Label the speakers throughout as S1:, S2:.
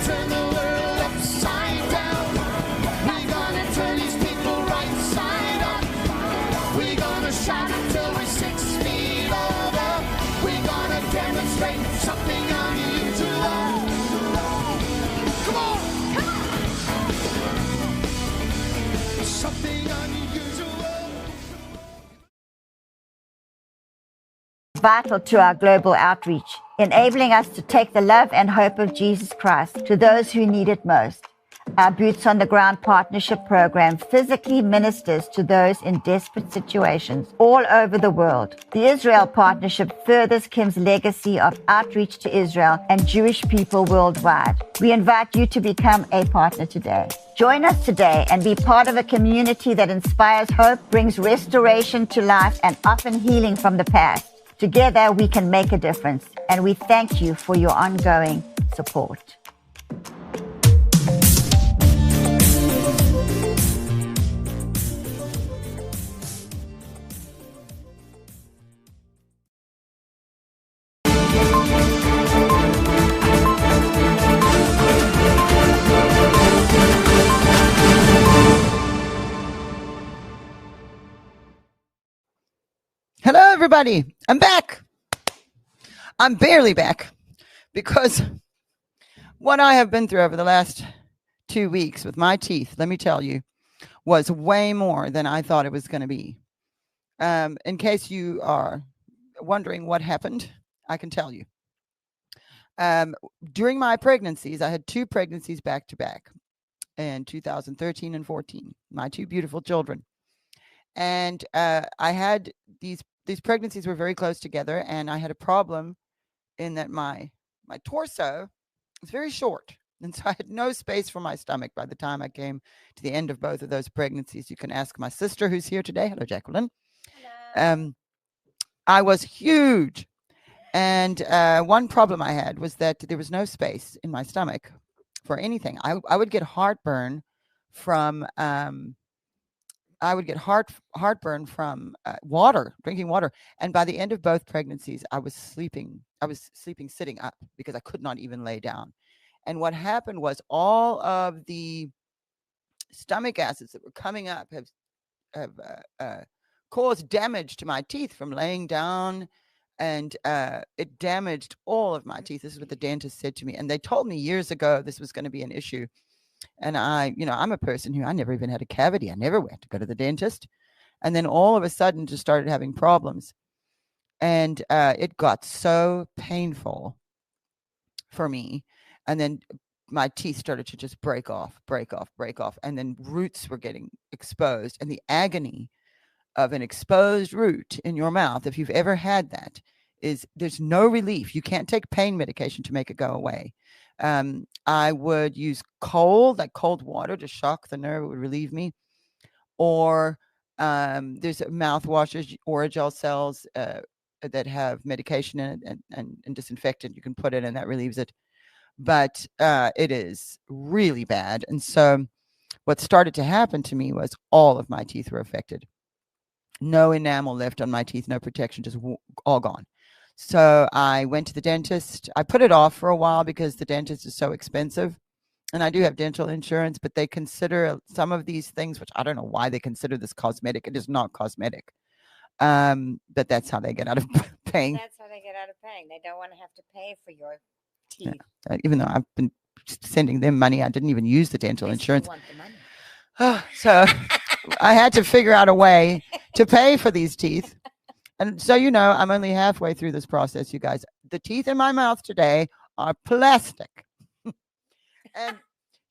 S1: turn the world upside down. We're gonna turn these people right side up. We're gonna shout until we're 6 feet over. We're gonna demonstrate something unusual. Come on! Something unusual.
S2: Vital to our global outreach, enabling us to take the love and hope of Jesus Christ to those who need it most. Our Boots on the Ground Partnership Program physically ministers to those in desperate situations all over the world. The Israel Partnership furthers Kim's legacy of outreach to Israel and Jewish people worldwide. We invite you to become a partner today. Join us today and be part of a community that inspires hope, brings restoration to life, and often healing from the past. Together, we can make a difference, and we thank you for your ongoing support.
S3: Hello, everybody. I'm back. I'm barely back because what I have been through over the last 2 weeks with my teeth, let me tell you, was way more than I thought it was going to be. In case you are wondering what happened, I can tell you. During my pregnancies, I had 2 pregnancies back to back in 2013 and 14, my 2 beautiful children. And I had these pregnancies were very close together, and I had a problem in that my torso was very short, and so I had no space for my stomach by the time I came to the end of both of those pregnancies. You can ask my sister who's here today. Hello, Jacqueline. Hello. I was huge, and one problem I had was that there was no space in my stomach for anything. I would get heartburn from water, drinking water. And by the end of both pregnancies, I was sleeping sitting up because I could not even lay down. And what happened was all of the stomach acids that were coming up have caused damage to my teeth from laying down. And it damaged all of my teeth. This is what the dentist said to me. And they told me years ago this was going to be an issue. And I'm a person who I never even had a cavity. I never went to go to the dentist. And then all of a sudden just started having problems. And it got so painful for me. And then my teeth started to just break off. And then roots were getting exposed. And the agony of an exposed root in your mouth, if you've ever had that, is there's no relief. You can't take pain medication to make it go away. I would use cold water to shock the nerve. It would relieve me. Or there's mouthwashes, Orajel cells that have medication in it and disinfectant. You can put it in, that relieves it. But it is really bad. And so what started to happen to me was all of my teeth were affected. No enamel left on my teeth, no protection, just all gone. So I went to the dentist. I put it off for a while because the dentist is so expensive. And I do have dental insurance, but they consider some of these things, which I don't know why they consider this cosmetic. It is not cosmetic. But that's how they get out of paying.
S2: That's how they get out of paying. They don't want to have to pay for your teeth.
S3: Yeah. Even though I've been sending them money, I didn't even use the dental insurance.
S2: Want the money.
S3: So I had to figure out a way to pay for these teeth. And so, I'm only halfway through this process, you guys. The teeth in my mouth today are plastic. And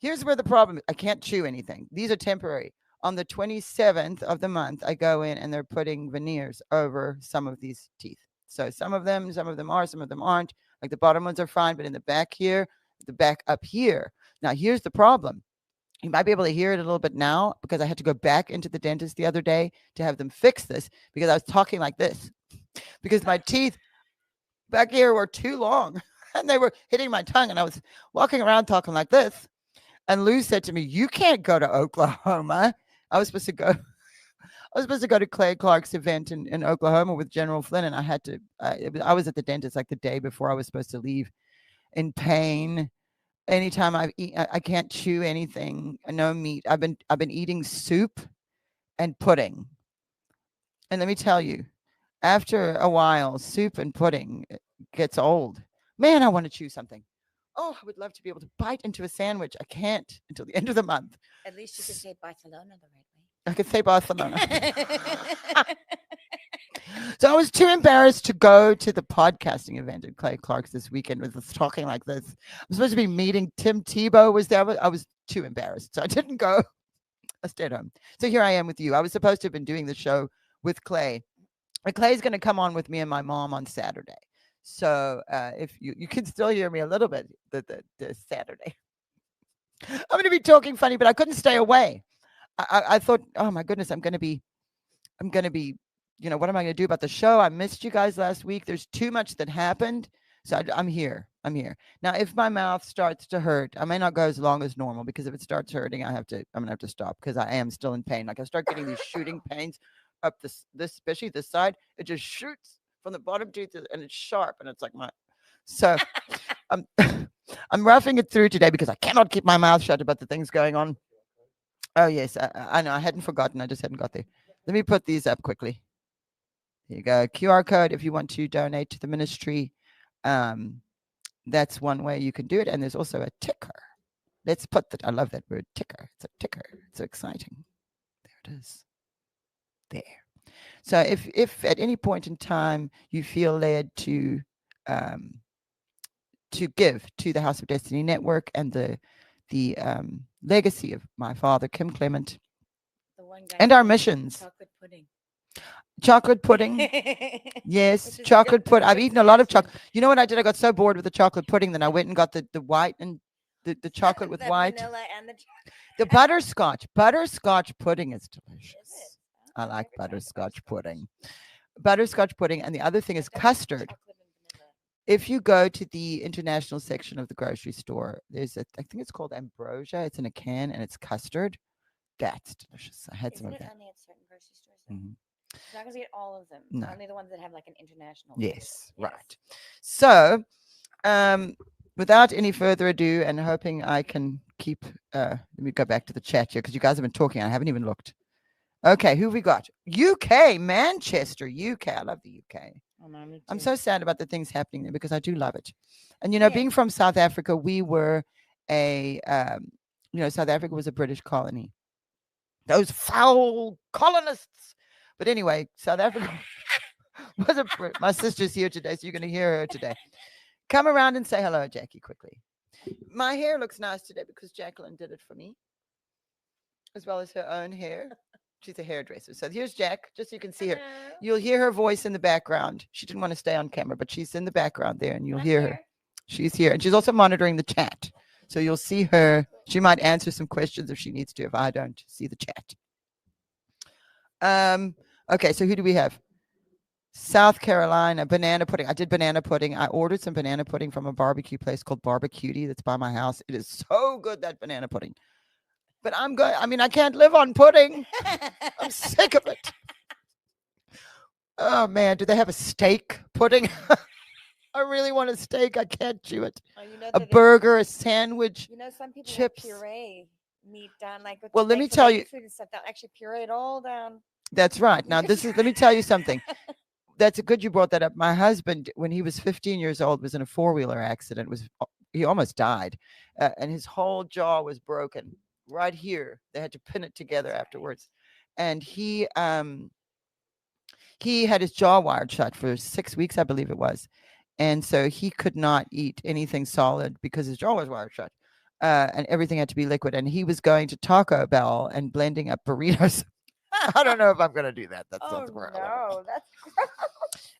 S3: here's where the problem is. I can't chew anything. These are temporary. On the 27th of the month, I go in and they're putting veneers over some of these teeth. So some of them are, some of them aren't. Like the bottom ones are fine, but in the back here, the back up here. Now, here's the problem. You might be able to hear it a little bit now because I had to go back into the dentist the other day to have them fix this because I was talking like this because my teeth back here were too long and they were hitting my tongue and I was walking around talking like this. And Lou said to me, "You can't go to Oklahoma." I was supposed to go to Clay Clark's event in Oklahoma with General Flynn, and I was at the dentist like the day before I was supposed to leave in pain. anytime I can't chew anything, no meat. I've been eating soup and pudding. And let me tell you, after a while, soup and pudding gets old. Man, I want to chew something. Oh, I would love to be able to bite into a sandwich. I can't until the end of the month.
S2: At least you could say Barcelona the right
S3: I could say Barcelona. So I was too embarrassed to go to the podcasting event at Clay Clark's this weekend with us talking like this. I'm supposed to be meeting Tim Tebow was there, but I was too embarrassed. So I didn't go. I stayed home. So here I am with you. I was supposed to have been doing the show with Clay. And Clay's going to come on with me and my mom on Saturday. So if you can still hear me a little bit the Saturday. I'm going to be talking funny, but I couldn't stay away. I thought, oh my goodness, I'm going to be, what am I going to do about the show? I missed you guys last week. There's too much that happened. So I'm here. Now, if my mouth starts to hurt, I may not go as long as normal, because if it starts hurting, I'm going to have to stop, because I am still in pain. Like I start getting these shooting pains up this, especially this side. It just shoots from the bottom tooth, and it's sharp, and it's like so I'm roughing it through today because I cannot keep my mouth shut about the things going on. Oh yes, I know. I hadn't forgotten. I just hadn't got there. Let me put these up quickly. Here you go. QR code if you want to donate to the ministry. That's one way you can do it. And there's also a ticker. Let's put that. I love that word, ticker. It's a ticker. It's so exciting. There it is. There. So if at any point in time you feel led to give to the House of Destiny Network and the legacy of my father, Kim Clement, and our missions. Chocolate pudding. Yes, chocolate pudding. I've eaten a lot of chocolate. You know what I did? I got so bored with the chocolate pudding, then I went and got the white and the chocolate with white.
S2: Vanilla and
S3: the butterscotch. Butterscotch pudding is delicious. I like butterscotch pudding. Butterscotch pudding. And the other thing is custard. If you go to the international section of the grocery store, there's I think it's called ambrosia. It's in a can and it's custard. That's delicious. I had some of that.
S2: Only at certain grocery stores?
S3: Mhm.
S2: You're not going to get all of them.
S3: No.
S2: Only the ones that have like an international.
S3: Yes, right. So, without any further ado, and hoping I can keep, let me go back to the chat here because you guys have been talking. I haven't even looked. Okay, who have we got? UK, Manchester, UK. I love the UK.
S2: Oh, no, me too.
S3: I'm so sad about the things happening there because I do love it. And, being from South Africa, we were South Africa was a British colony. Those foul colonists. But anyway, South Africa was my sister's here today, so you're going to hear her today. Come around and say hello, Jackie, quickly. My hair looks nice today because Jacqueline did it for me, as well as her own hair. She's a hairdresser. So here's Jack, just so you can see her. You'll hear her voice in the background. She didn't want to stay on camera, but she's in the background there, and you'll hear her. She's here, and she's also monitoring the chat. So you'll see her. She might answer some questions if she needs to, if I don't see the chat. Okay, so who do we have? South Carolina, banana pudding. I did banana pudding. I ordered some banana pudding from a barbecue place called Barbecutie that's by my house. It is so good, that banana pudding. But I'm good. I mean, I can't live on pudding. I'm sick of it. Oh, man. Do they have a steak pudding? I really want a steak. I can't chew it.
S2: Oh, you know
S3: a burger, a sandwich,
S2: some people
S3: chips.
S2: Puree meat down. Like
S3: well, let me tell you.
S2: Food and stuff. They'll actually puree it all down.
S3: That's right. Now, let me tell you something. That's good you brought that up. My husband, when he was 15 years old, was in a four-wheeler accident. He almost died. And his whole jaw was broken right here. They had to pin it together afterwards. And he had his jaw wired shut for 6 weeks, I believe it was. And so he could not eat anything solid because his jaw was wired shut. And everything had to be liquid. And he was going to Taco Bell and blending up burritos. I don't know if I'm going to do that. That sounds horrible.
S2: No, that's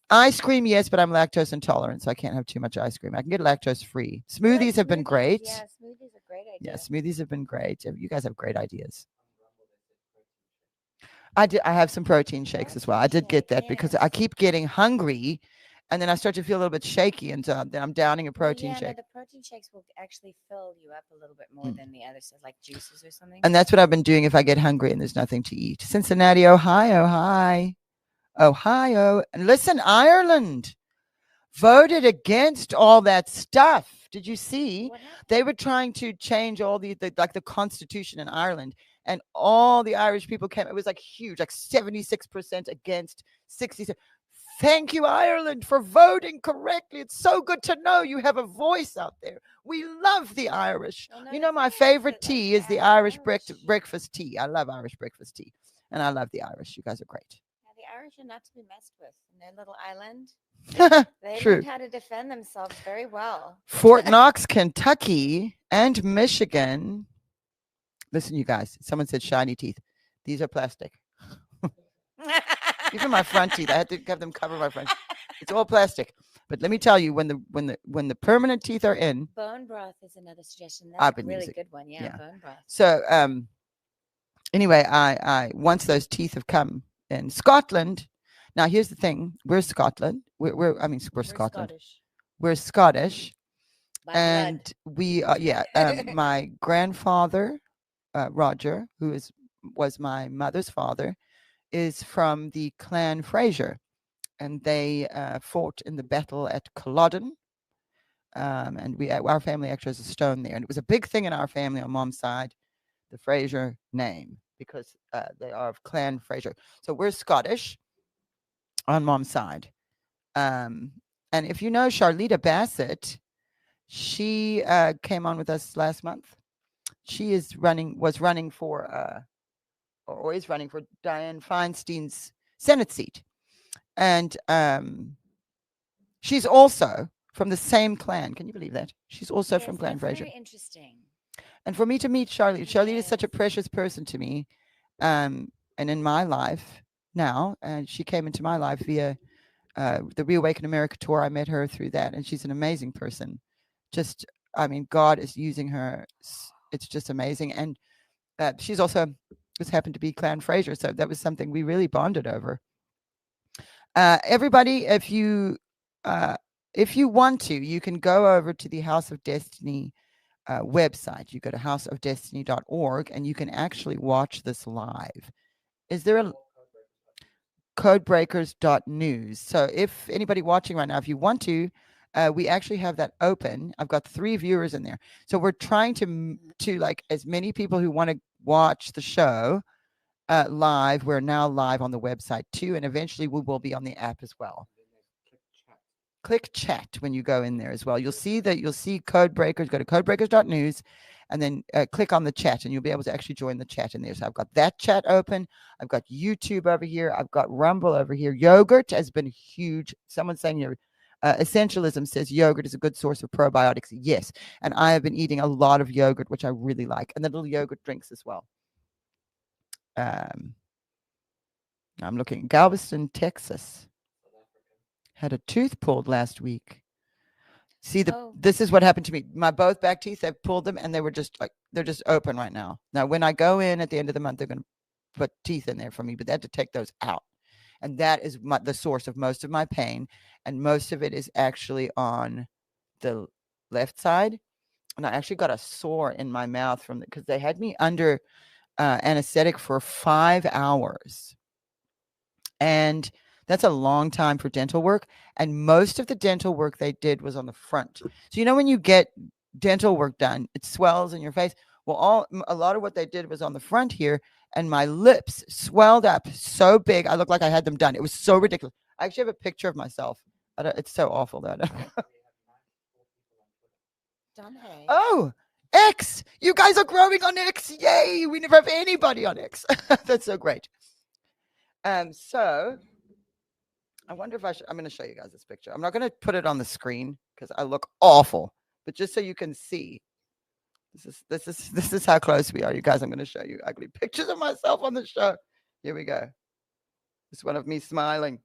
S3: ice cream, yes, but I'm lactose intolerant, so I can't have too much ice cream. I can get lactose free. Smoothies have been great.
S2: Yeah, smoothies are a great idea.
S3: Yeah, smoothies have been great. You guys have great ideas. I have some protein shakes as well. I did get that because I keep getting hungry, and then I start to feel a little bit shaky, and then I'm downing a protein shake.
S2: The protein shakes will actually fill you up a little bit more than the other stuff, like juices or something.
S3: And that's what I've been doing if I get hungry and there's nothing to eat. Cincinnati, Ohio. Hi. Ohio. And listen, Ireland voted against all that stuff. Did you see?
S4: What happened?
S3: They were trying to change all the like the constitution in Ireland, and all the Irish people came. It was like huge, like 76% against 60. Thank you, Ireland, for voting correctly. It's so good to know you have a voice out there. We love the Irish.
S4: Well,
S3: You
S4: no,
S3: know,
S4: the
S3: my
S4: thing is
S3: favorite
S4: that, like,
S3: tea is the Irish breakfast tea. I love Irish breakfast tea, and I love the Irish. You guys are great.
S4: Yeah, the Irish are not to be messed with. In their little island, they
S3: True.
S4: learned how to defend themselves very well.
S3: Fort Knox, Kentucky, and Michigan. Listen, you guys. Someone said shiny teeth. These are plastic. Even my front teeth, I had to have them cover my front. It's all plastic. But let me tell you, when the permanent teeth are in.
S4: Bone broth is another suggestion.
S3: I've
S4: That's a
S3: been
S4: really
S3: using-
S4: good one. Yeah,
S3: yeah.
S4: bone broth.
S3: So anyway, I once those teeth have come in Scotland. Now here's the thing: we're Scotland. We're Scotland.
S4: Scottish.
S3: We're Scottish,
S4: By
S3: and
S4: blood.
S3: we my grandfather, Roger, who was my mother's father, is from the Clan Fraser, and they fought in the battle at Culloden. And our family actually has a stone there, and it was a big thing in our family on mom's side, the Fraser name, because they are of Clan Fraser. So we're Scottish on mom's side. And if you know Charlita Bassett, she came on with us last month. She was running for or is running for Dianne Feinstein's Senate seat. And she's also from the same clan. Can you believe that? She's also from Clan Fraser.
S4: Very interesting.
S3: And for me to meet Charlene is such a precious person to me. And in my life now, and she came into my life via the Reawaken America tour. I met her through that, and she's an amazing person. God is using her. It's just amazing. And she's also just happened to be Clan Fraser, so that was something we really bonded over. Everybody, if you want to, you can go over to the House of Destiny website. You go to houseofdestiny.org, and you can actually watch this live. Is there a CodeBreakers.news? So if anybody watching right now, if you want to, we actually have that open. I've got 3 viewers in there, so we're trying to like as many people who want to watch the show live. We're now live on the website too, and eventually we will be on the app as well. Click chat when you go in there as well. You'll see Codebreakers. Go to codebreakers.news, and then click on the chat, and you'll be able to actually join the chat in there. So I've got that chat open. I've got YouTube over here. I've got Rumble over here. Yogurt has been huge. Someone's saying here, Essentialism says yogurt is a good source of probiotics. Yes, and I have been eating a lot of yogurt, which I really like, and the little yogurt drinks as well. I'm looking. Galveston, Texas had a tooth pulled last week. See, this is what happened to me. My both back teeth, I've pulled them, and they're just open right now. Now, when I go in at the end of the month, they're going to put teeth in there for me, but they had to take those out. And that is the source of most of my pain. And most of it is actually on the left side. And I actually got a sore in my mouth because they had me under anesthetic for 5 hours. And that's a long time for dental work. And most of the dental work they did was on the front. So, when you get dental work done, it swells in your face. Well, a lot of what they did was on the front here, and my lips swelled up so big. I looked like I had them done. It was so ridiculous. I actually have a picture of myself. It's so awful though. Oh, X! You guys are growing on X! Yay! We never have anybody on X. That's so great. So I wonder if I'm going to show you guys this picture. I'm not going to put it on the screen because I look awful, but just so you can see. This is how close we are, you guys. I'm going to show you ugly pictures of myself on the show. Here we go. This one of me smiling.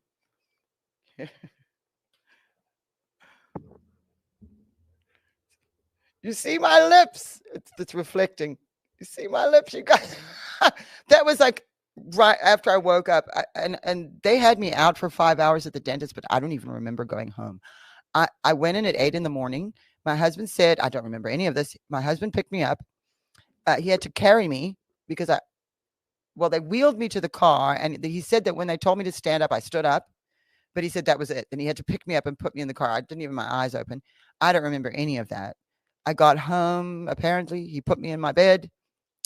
S3: You see my lips? It's reflecting. You see my lips, you guys? That was like right after I woke up, and they had me out for 5 hours at the dentist, but I don't even remember going home. I went in at 8 in the morning. My husband said, I don't remember any of this. My husband picked me up. He had to carry me because they wheeled me to the car, and he said that when they told me to stand up, I stood up. But he said that was it. And he had to pick me up and put me in the car. I didn't even my eyes open. I don't remember any of that. I got home, apparently. He put me in my bed,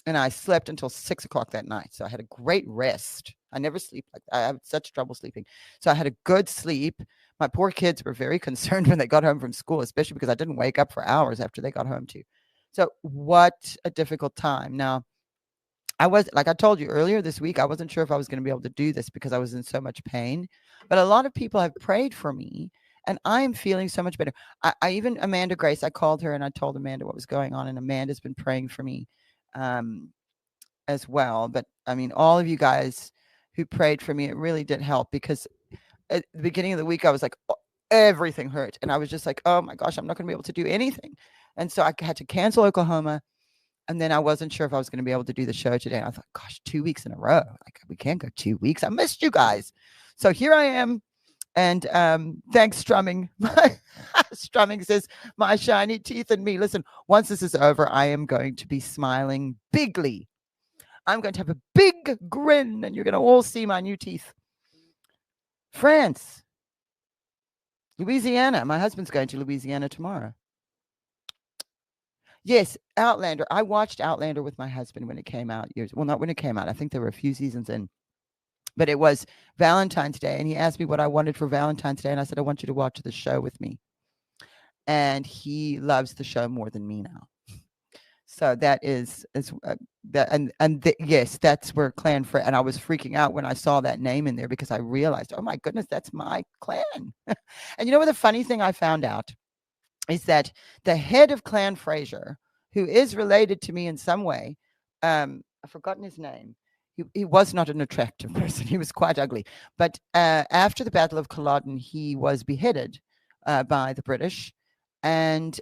S3: and I slept until 6 o'clock that night. So I had a great rest. I never sleep like that. I have such trouble sleeping. So I had a good sleep. My poor kids were very concerned when they got home from school, especially because I didn't wake up for hours after they got home too. So what a difficult time. Now, I was, like I told you earlier this week, I wasn't sure if I was going to be able to do this because I was in so much pain. But a lot of people have prayed for me, and I am feeling so much better. I even, Amanda Grace, I called her and I told Amanda what was going on, and Amanda's been praying for me as well. But I mean, all of you guys who prayed for me, it really did help, because at the beginning of the week, I was like, everything hurt. And I was just like, oh my gosh, I'm not going to be able to do anything. And so I had to cancel Oklahoma. And then I wasn't sure if I was going to be able to do the show today. And I thought, gosh, 2 weeks in a row. Like, we can't go 2 weeks. I missed you guys. So here I am. And thanks, Strumming. Strumming says, my shiny teeth and me. Listen, once this is over, I am going to be smiling bigly. I'm going to have a big grin, and you're going to all see my new teeth. France. Louisiana. My husband's going to Louisiana tomorrow. Yes, Outlander. I watched Outlander with my husband when it came out not when it came out. I think there were a few seasons in. But it was Valentine's Day, and he asked me what I wanted for Valentine's Day, and I said, I want you to watch the show with me. And he loves the show more than me now. So that is that, yes, that's where Clan Fred. And I was freaking out when I saw that name in there, because I realized, oh my goodness, that's my clan. And you know what the funny thing I found out is that the head of Clan Fraser, who is related to me in some way, I've forgotten his name. He was not an attractive person. He was quite ugly. But after the Battle of Culloden, he was beheaded by the British. And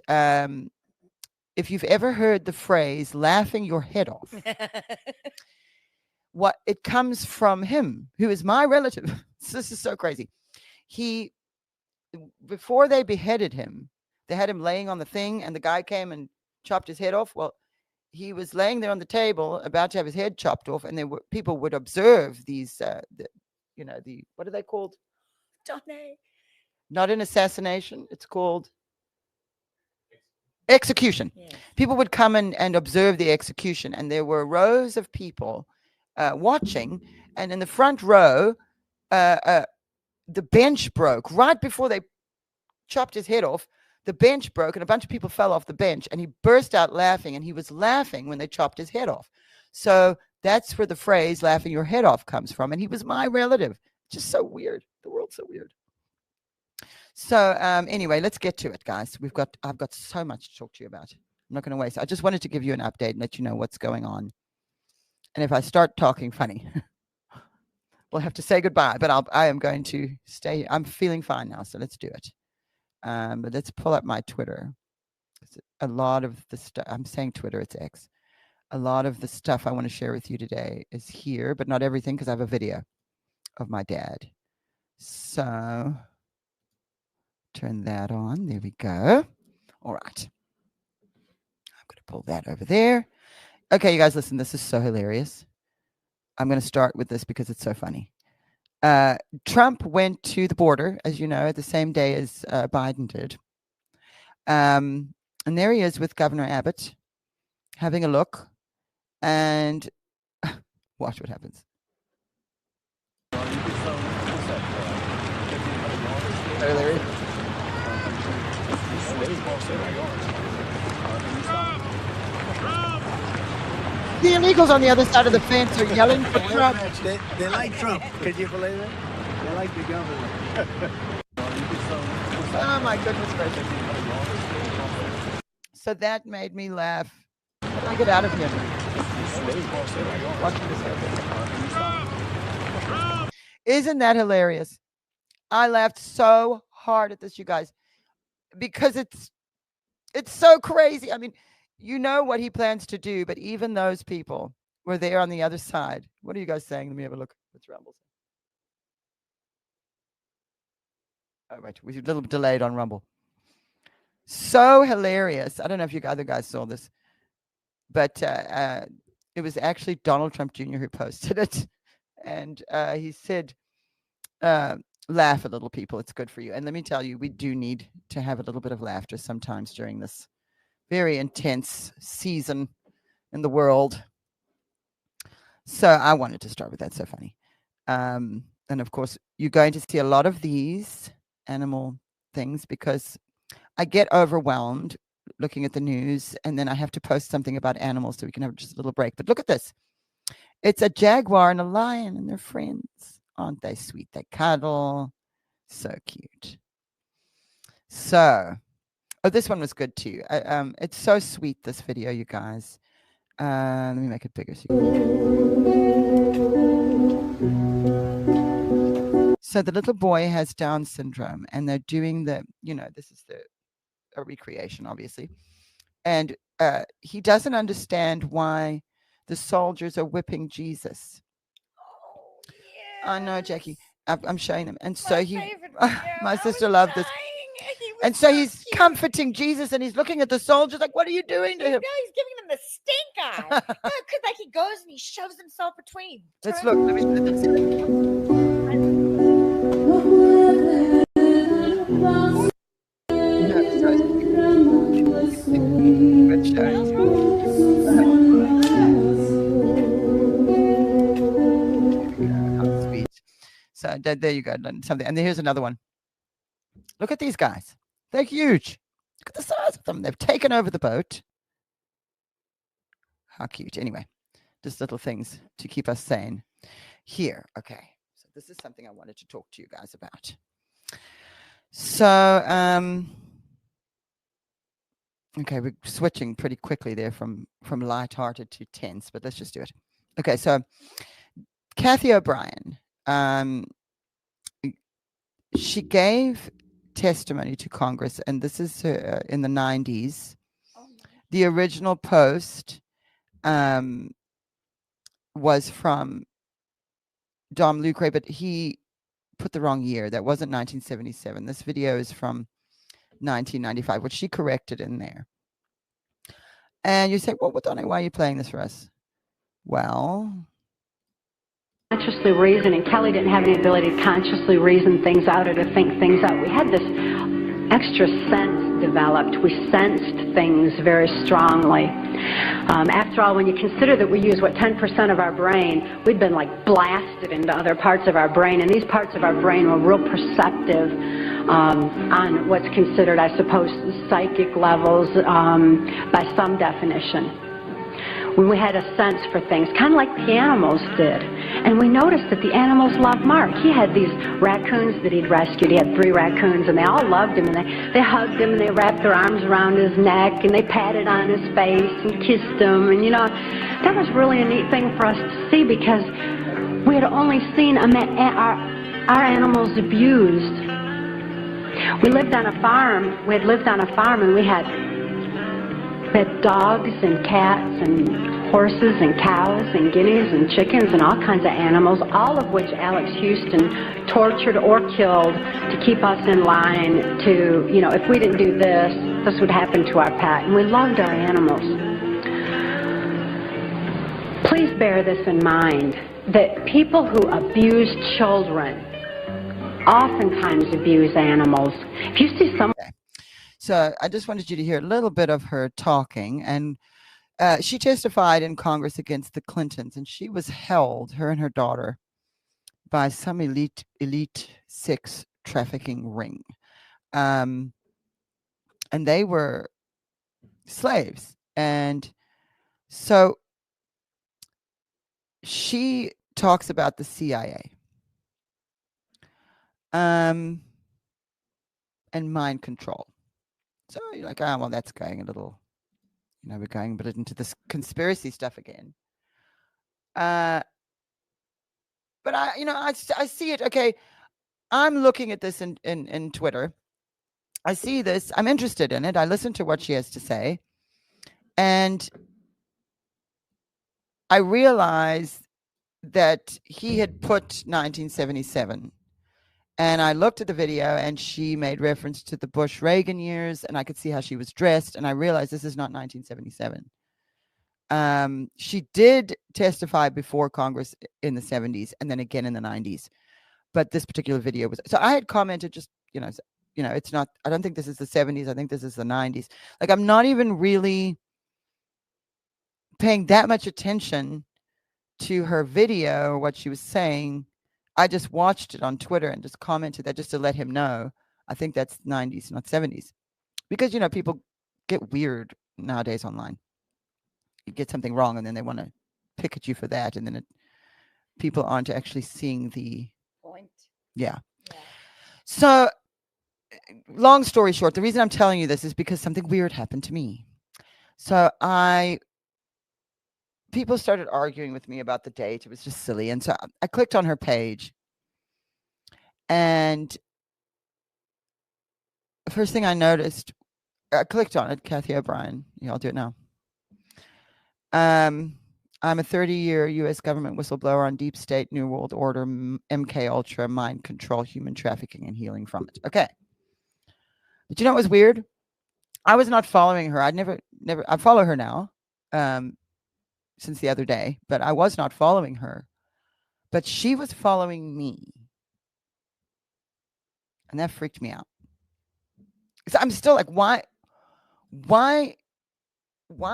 S3: if you've ever heard the phrase laughing your head off, what it comes from him, who is my relative. This is so crazy. Before they beheaded him, they had him laying on the thing, and the guy came and chopped his head off. Well, he was laying there on the table about to have his head chopped off, and people would observe these, what are they called? Not an assassination. It's called execution. Yeah. People would come and observe the execution, and there were rows of people watching, and in the front row, the bench broke right before they chopped his head off. The bench broke, and a bunch of people fell off the bench, and he burst out laughing, and he was laughing when they chopped his head off. So that's where the phrase laughing your head off comes from. And he was my relative. Just so weird. The world's so weird. So anyway, let's get to it, guys. I've got so much to talk to you about. I'm not going to waste. I just wanted to give you an update and let you know what's going on. And if I start talking funny, we'll have to say goodbye, but I am going to stay. I'm feeling fine now, so let's do it. But let's pull up my Twitter. A lot of the stuff, I'm saying Twitter, it's X. A lot of the stuff I want to share with you today is here, but not everything, because I have a video of my dad. So turn that on. There we go. All right. I'm going to pull that over there. Okay, you guys, listen, this is so hilarious. I'm going to start with this because it's so funny. Trump went to the border, as you know, the same day as Biden did. And there he is with Governor Abbott having a look. And watch what happens. Larry. The illegals on the other side of the fence are yelling for Trump.
S5: They like Trump. Could you believe it? They like the governor.
S3: Oh my goodness gracious. So that made me laugh. How do I get out of here? Isn't that hilarious? I laughed so hard at this, you guys, because it's so crazy. I mean, you know what he plans to do, but even those people were there on the other side. What are you guys saying? Let me have a look. What's Rumble? Oh, wait, we're a little delayed on Rumble. So hilarious. I don't know if you other guys saw this, but it was actually Donald Trump Jr. who posted it. And he said, laugh a little, people. It's good for you. And let me tell you, we do need to have a little bit of laughter sometimes during this very intense season in the world. So I wanted to start with that. So funny. And of course, you're going to see a lot of these animal things because I get overwhelmed looking at the news, and then I have to post something about animals so we can have just a little break. But look at this. It's a jaguar and a lion, and they're friends. Aren't they sweet? They cuddle. So cute. So, oh, this one was good too. It's so sweet, this video, you guys. Let me make it bigger. So the little boy has Down syndrome, and they're doing the, this is a recreation, obviously. And he doesn't understand why the soldiers are whipping Jesus.
S4: Oh,
S3: I know, Jackie. I'm showing him. And
S4: My
S3: so
S4: favorite video.
S3: my
S4: I
S3: sister
S4: was
S3: loved this.
S4: dying. He was
S3: And so
S4: so
S3: he's
S4: cute.
S3: comforting Jesus, and he's looking at the soldiers like, what are you doing to
S4: You
S3: him?
S4: know, he's giving them the stink eye. Because like he goes and he shoves himself between.
S3: Let's
S4: turns
S3: look. Let me let's see. No, it's so sweet. Good show. How sweet. So there you go. Something. And here's another one. Look at these guys. They're huge. Look at the size of them. They've taken over the boat. How cute. Anyway, just little things to keep us sane. Here. Okay. So this is something I wanted to talk to you guys about. So, okay, we're switching pretty quickly there from lighthearted to tense, but let's just do it. Okay, so Kathy O'Brien, she gave testimony to Congress, and this is in the 90s. The original post was from Dom Lucre, but he put the wrong year. That wasn't 1977. This video is from 1995, which she corrected in there. And you say, well, Donna, why are you playing this for us? Well,
S6: consciously reason, and Kelly didn't have any ability to consciously reason things out or to think things out. We had this extra sense developed. We sensed things very strongly. After all, when you consider that we use, 10% of our brain, we'd been like blasted into other parts of our brain, and these parts of our brain were real perceptive on what's considered, I suppose, psychic levels by some definition. When we had a sense for things, kind of like the animals did. And we noticed that the animals loved Mark. He had these raccoons that he'd rescued. He had 3 raccoons, and they all loved him. And they hugged him, and they wrapped their arms around his neck, and they patted on his face and kissed him. And, that was really a neat thing for us to see, because we had only seen our animals abused. We lived on a farm. We had lived on a farm, and we had dogs and cats and horses and cows and guineas and chickens and all kinds of animals, all of which Alex Houston tortured or killed to keep us in line to, if we didn't do this, this would happen to our pet. And we loved our animals. Please bear this in mind, that people who abuse children oftentimes abuse animals. If you see someone...
S3: So I just wanted you to hear a little bit of her talking, and she testified in Congress against the Clintons, and she was held, her and her daughter, by some elite sex trafficking ring. And they were slaves. And so she talks about the CIA and mind control. So you're like, well, that's going a little, we're going a bit into this conspiracy stuff again. But I see it. Okay, I'm looking at this in Twitter. I see this. I'm interested in it. I listen to what she has to say, and I realize that he had put 1977. And I looked at the video, and she made reference to the Bush-Reagan years, and I could see how she was dressed, and I realized this is not 1977. She did testify before Congress in the 70s and then again in the 90s. but this particular video was. So I had commented just, it's not. I don't think this is the 70s. I think this is the 90s. Like, I'm not even really paying that much attention to her video or what she was saying. I just watched it on Twitter and just commented that just to let him know. I think that's 90s, not 70s. Because, people get weird nowadays online. You get something wrong and then they want to pick at you for that. And then people aren't actually seeing the
S4: point.
S3: Yeah. So, long story short, the reason I'm telling you this is because something weird happened to me. So people started arguing with me about the date. It was just silly. And so I clicked on her page. And the first thing I noticed, I clicked on it, Kathy O'Brien. Yeah, I'll do it now. I'm a 30-year U.S. government whistleblower on deep state, New World Order, MK Ultra, mind control, human trafficking, and healing from it. Okay. But you know what was weird? I was not following her. I follow her now since the other day, but I was not following her. But she was following me. And that freaked me out. So I'm still like, why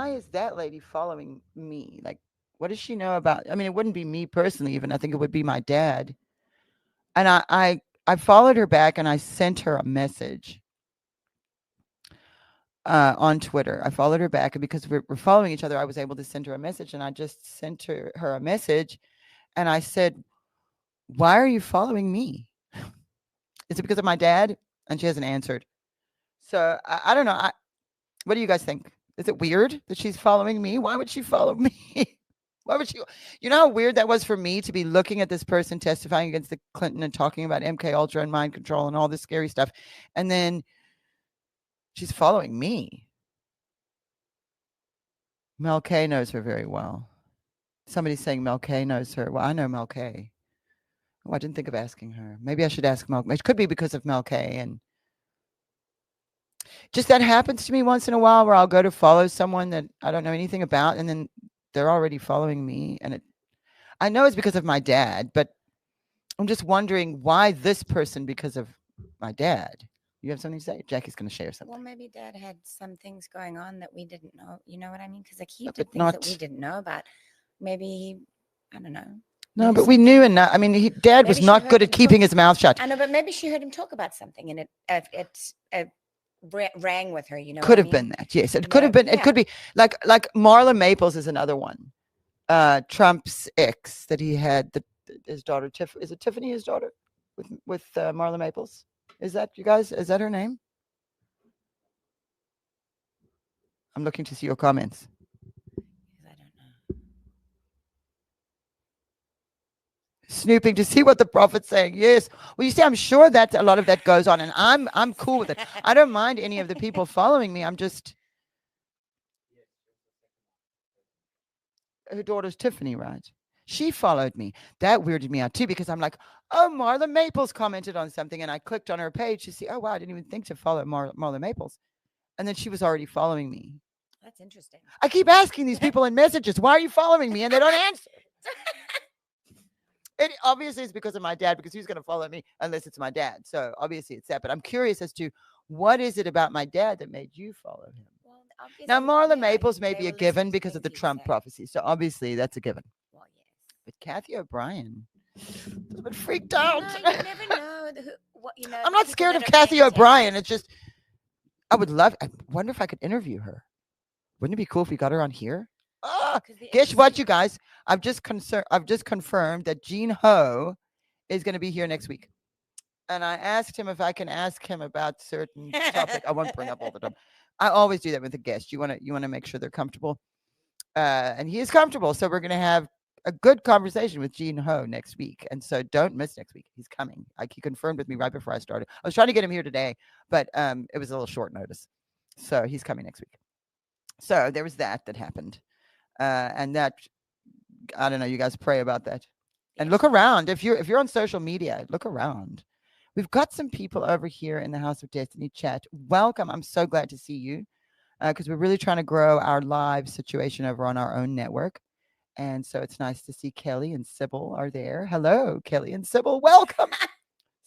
S3: is that lady following me? Like, what does she know about? I mean, it wouldn't be me personally, even. I think it would be my dad. And I followed her back and I sent her a message on Twitter. I followed her back, and because we're following each other, I was able to send her a message. And I just sent her a message, and I said, "Why are you following me? Is it because of my dad?" And she hasn't answered. So I don't know. What do you guys think? Is it weird that she's following me? Why would she follow me? Why would she? You know how weird that was for me to be looking at this person testifying against the Clinton and talking about MK Ultra and mind control and all this scary stuff, and then she's following me. Mel K knows her very well. Somebody's saying Mel K knows her. Well, I know Mel K. Oh, I didn't think of asking her. Maybe I should ask Mel. It could be because of Mel K. And just that happens to me once in a while where I'll go to follow someone that I don't know anything about, and then they're already following me. And I know it's because of my dad, but I'm just wondering why this person because of my dad. You have something to say? Jackie's going to share something.
S4: Well, maybe Dad had some things going on that we didn't know. You know what I mean? Because like he
S3: No,
S4: did
S3: but
S4: things that
S3: not-
S4: we didn't know about. Maybe I don't know.
S3: No,
S4: Maybe
S3: but we knew enough. I mean, Dad was
S4: Maybe she
S3: not
S4: heard
S3: good at
S4: him
S3: keeping
S4: talk-
S3: his mouth shut.
S4: I know, but maybe she heard him talk about something, and it rang with her. You know,
S3: Could
S4: what
S3: have
S4: I
S3: been
S4: mean?
S3: that. Yes, it
S4: You
S3: could
S4: know,
S3: have been. It
S4: yeah.
S3: could be like Marla Maples is another one. Trump's ex that he had. His daughter is it Tiffany? His daughter with Marla Maples. Is that you guys? Is that her name? I'm looking to see your comments.
S4: I don't know.
S3: Snooping to see what the prophet's saying. Yes. Well, you see, I'm sure that a lot of that goes on, and I'm cool with it. I don't mind any of the people following me. I'm just her daughter's Tiffany, right? She followed me. That weirded me out too, because I'm like, oh, Marla Maples commented on something, and I clicked on her page to see, oh wow, I didn't even think to follow Marla Maples. And then she was already following me.
S4: That's interesting.
S3: I keep asking these people in messages, why are you following me? And they don't answer. It obviously is because of my dad, because who's going to follow me unless it's my dad? So obviously it's that. But I'm curious as to what is it about my dad that made you follow him?
S4: Well, obviously,
S3: Now, Marla
S4: yeah,
S3: Maples may
S4: they
S3: be a
S4: were
S3: given
S4: listening to
S3: because of the
S4: things you
S3: Trump
S4: said.
S3: prophecy. So obviously that's a given.
S4: Well, yes.
S3: But Kathy O'Brien, a little bit freaked out.
S4: No, you never know. What you know.
S3: I'm
S4: the
S3: not
S4: people
S3: scared
S4: that
S3: of
S4: are paying
S3: Kathy O'Brien.
S4: attention.
S3: It's just, I wonder if I could interview her. Wouldn't it be cool if we got her on here? Ah,
S4: 'Cause the
S3: guess what,
S4: interesting-
S3: you guys? I've just confirmed that Gene Ho is going to be here next week. And I asked him if I can ask him about certain topic. I won't bring up all the time. I always do that with a guest. You want to make sure they're comfortable. And he is comfortable. So we're going to have a good conversation with Gene Ho next week. And so don't miss next week. He's coming. Like, he confirmed with me right before I started. I was trying to get him here today, but it was a little short notice. So he's coming next week. So there was that happened. And that, I don't know, you guys pray about that. And look around. If you're on social media, look around. We've got some people over here in the House of Destiny chat. Welcome. I'm so glad to see you, because we're really trying to grow our live situation over on our own network. And so it's nice to see Kelly and Sybil are there. Hello, Kelly and Sybil. Welcome.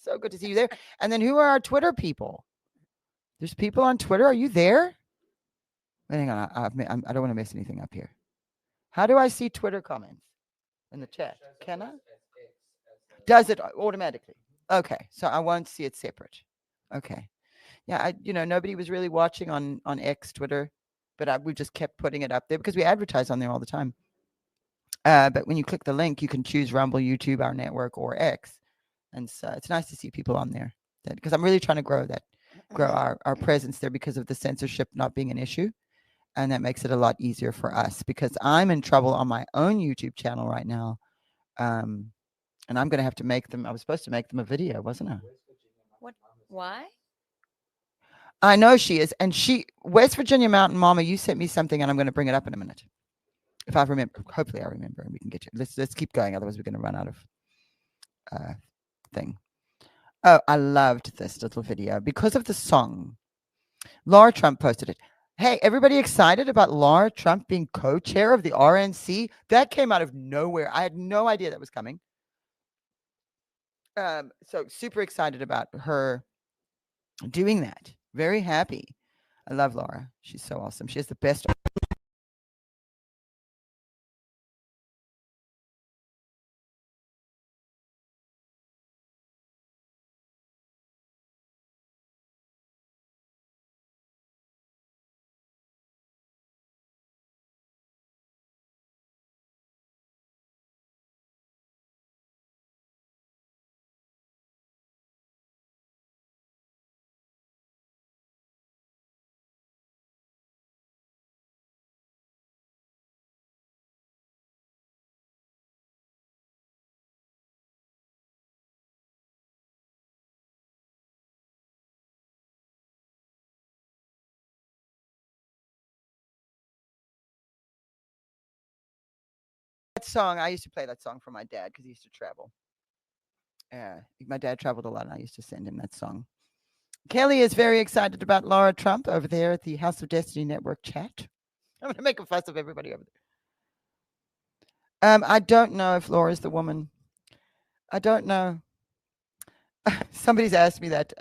S3: So good to see you there. And then who are our Twitter people? There's people on Twitter. Are you there? Wait, hang on. I don't want to miss anything up here. How do I see Twitter comments in the chat? Can I? Does it automatically? Okay, so I won't see it separate. Okay. Yeah, nobody was really watching on X, Twitter, but we just kept putting it up there because we advertise on there all the time. But when you click the link, you can choose Rumble, YouTube, our network, or X. And so it's nice to see people on there because I'm really trying to grow our presence there because of the censorship not being an issue. And that makes it a lot easier for us because I'm in trouble on my own YouTube channel right now. And I'm going to have to make them. I was supposed to make them a video, wasn't I?
S4: What? Why?
S3: I know she is. And West Virginia Mountain Mama, you sent me something and I'm going to bring it up in a minute. If I remember, hopefully I remember and we can get you. Let's keep going. Otherwise we're going to run out of thing. Oh, I loved this little video because of the song. Laura Trump posted it. Hey, everybody excited about Laura Trump being co-chair of the RNC? That came out of nowhere. I had no idea that was coming. So super excited about her doing that. Very happy. I love Laura. She's so awesome. She has the best. That song, I used to play that song for my dad because he used to travel. My dad traveled a lot and I used to send him that song. Kelly is very excited about Laura Trump over there at the House of Destiny Network chat. I'm going to make a fuss of everybody over there. I don't know if Laura's the woman. I don't know. Somebody's asked me that.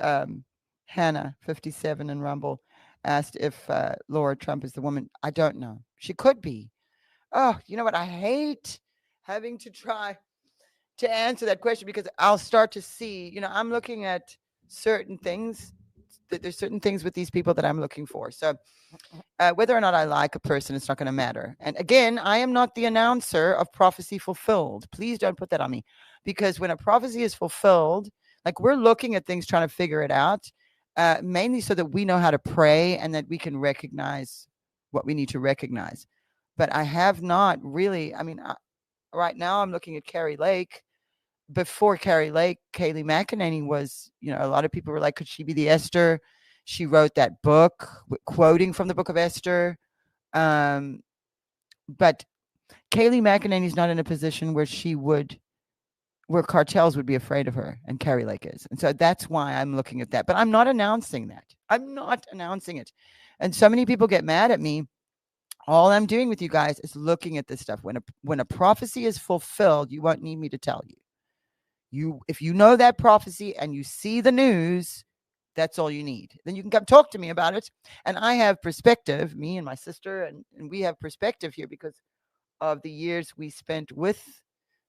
S3: Hannah, 57 in Rumble, asked if Laura Trump is the woman. I don't know. She could be. Oh, you know what? I hate having to try to answer that question because I'll start to see, I'm looking at certain things. There's certain things with these people that I'm looking for. So whether or not I like a person, it's not going to matter. And again, I am not the announcer of prophecy fulfilled. Please don't put that on me because when a prophecy is fulfilled, like we're looking at things, trying to figure it out, mainly so that we know how to pray and that we can recognize what we need to recognize. But I have not really, right now I'm looking at Carrie Lake. Before Carrie Lake, Kayleigh McEnany was, a lot of people were like, could she be the Esther? She wrote that book, quoting from the book of Esther. But Kayleigh McEnany is not in a position where cartels would be afraid of her, and Carrie Lake is. And so that's why I'm looking at that. But I'm not announcing that. I'm not announcing it. And so many people get mad at me. All I'm doing with you guys is looking at this stuff. When a prophecy is fulfilled, you won't need me to tell you. If you know that prophecy and you see the news, that's all you need. Then you can come talk to me about it. And I have perspective, me and my sister, and we have perspective here because of the years we spent with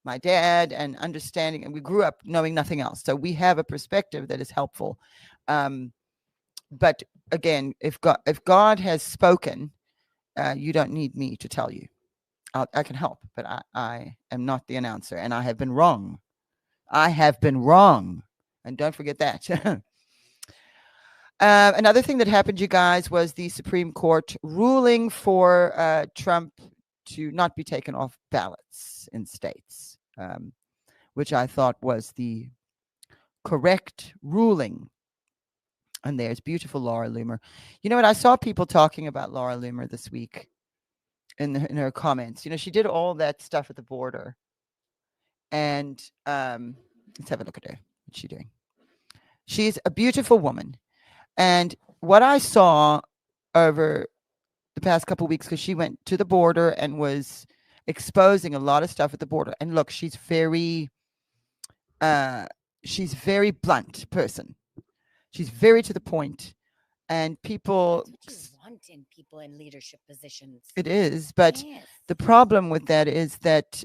S3: my dad and understanding, and we grew up knowing nothing else. So we have a perspective that is helpful. But again, if God has spoken, you don't need me to tell you. I can help, but I am not the announcer, and I have been wrong. And don't forget that. Another thing that happened, you guys, was the Supreme Court ruling for Trump to not be taken off ballots in states, which I thought was the correct ruling. And there's beautiful Laura Loomer. You know what? I saw people talking about Laura Loomer this week in her comments. She did all that stuff at the border. And let's have a look at her. What's she doing? She's a beautiful woman. And what I saw over the past couple of weeks, because she went to the border and was exposing a lot of stuff at the border. And look, she's very, she's very blunt person. She's very to the point, and people.
S4: That's what you want in people in leadership positions.
S3: It is, but
S4: Yes.
S3: the problem with that is that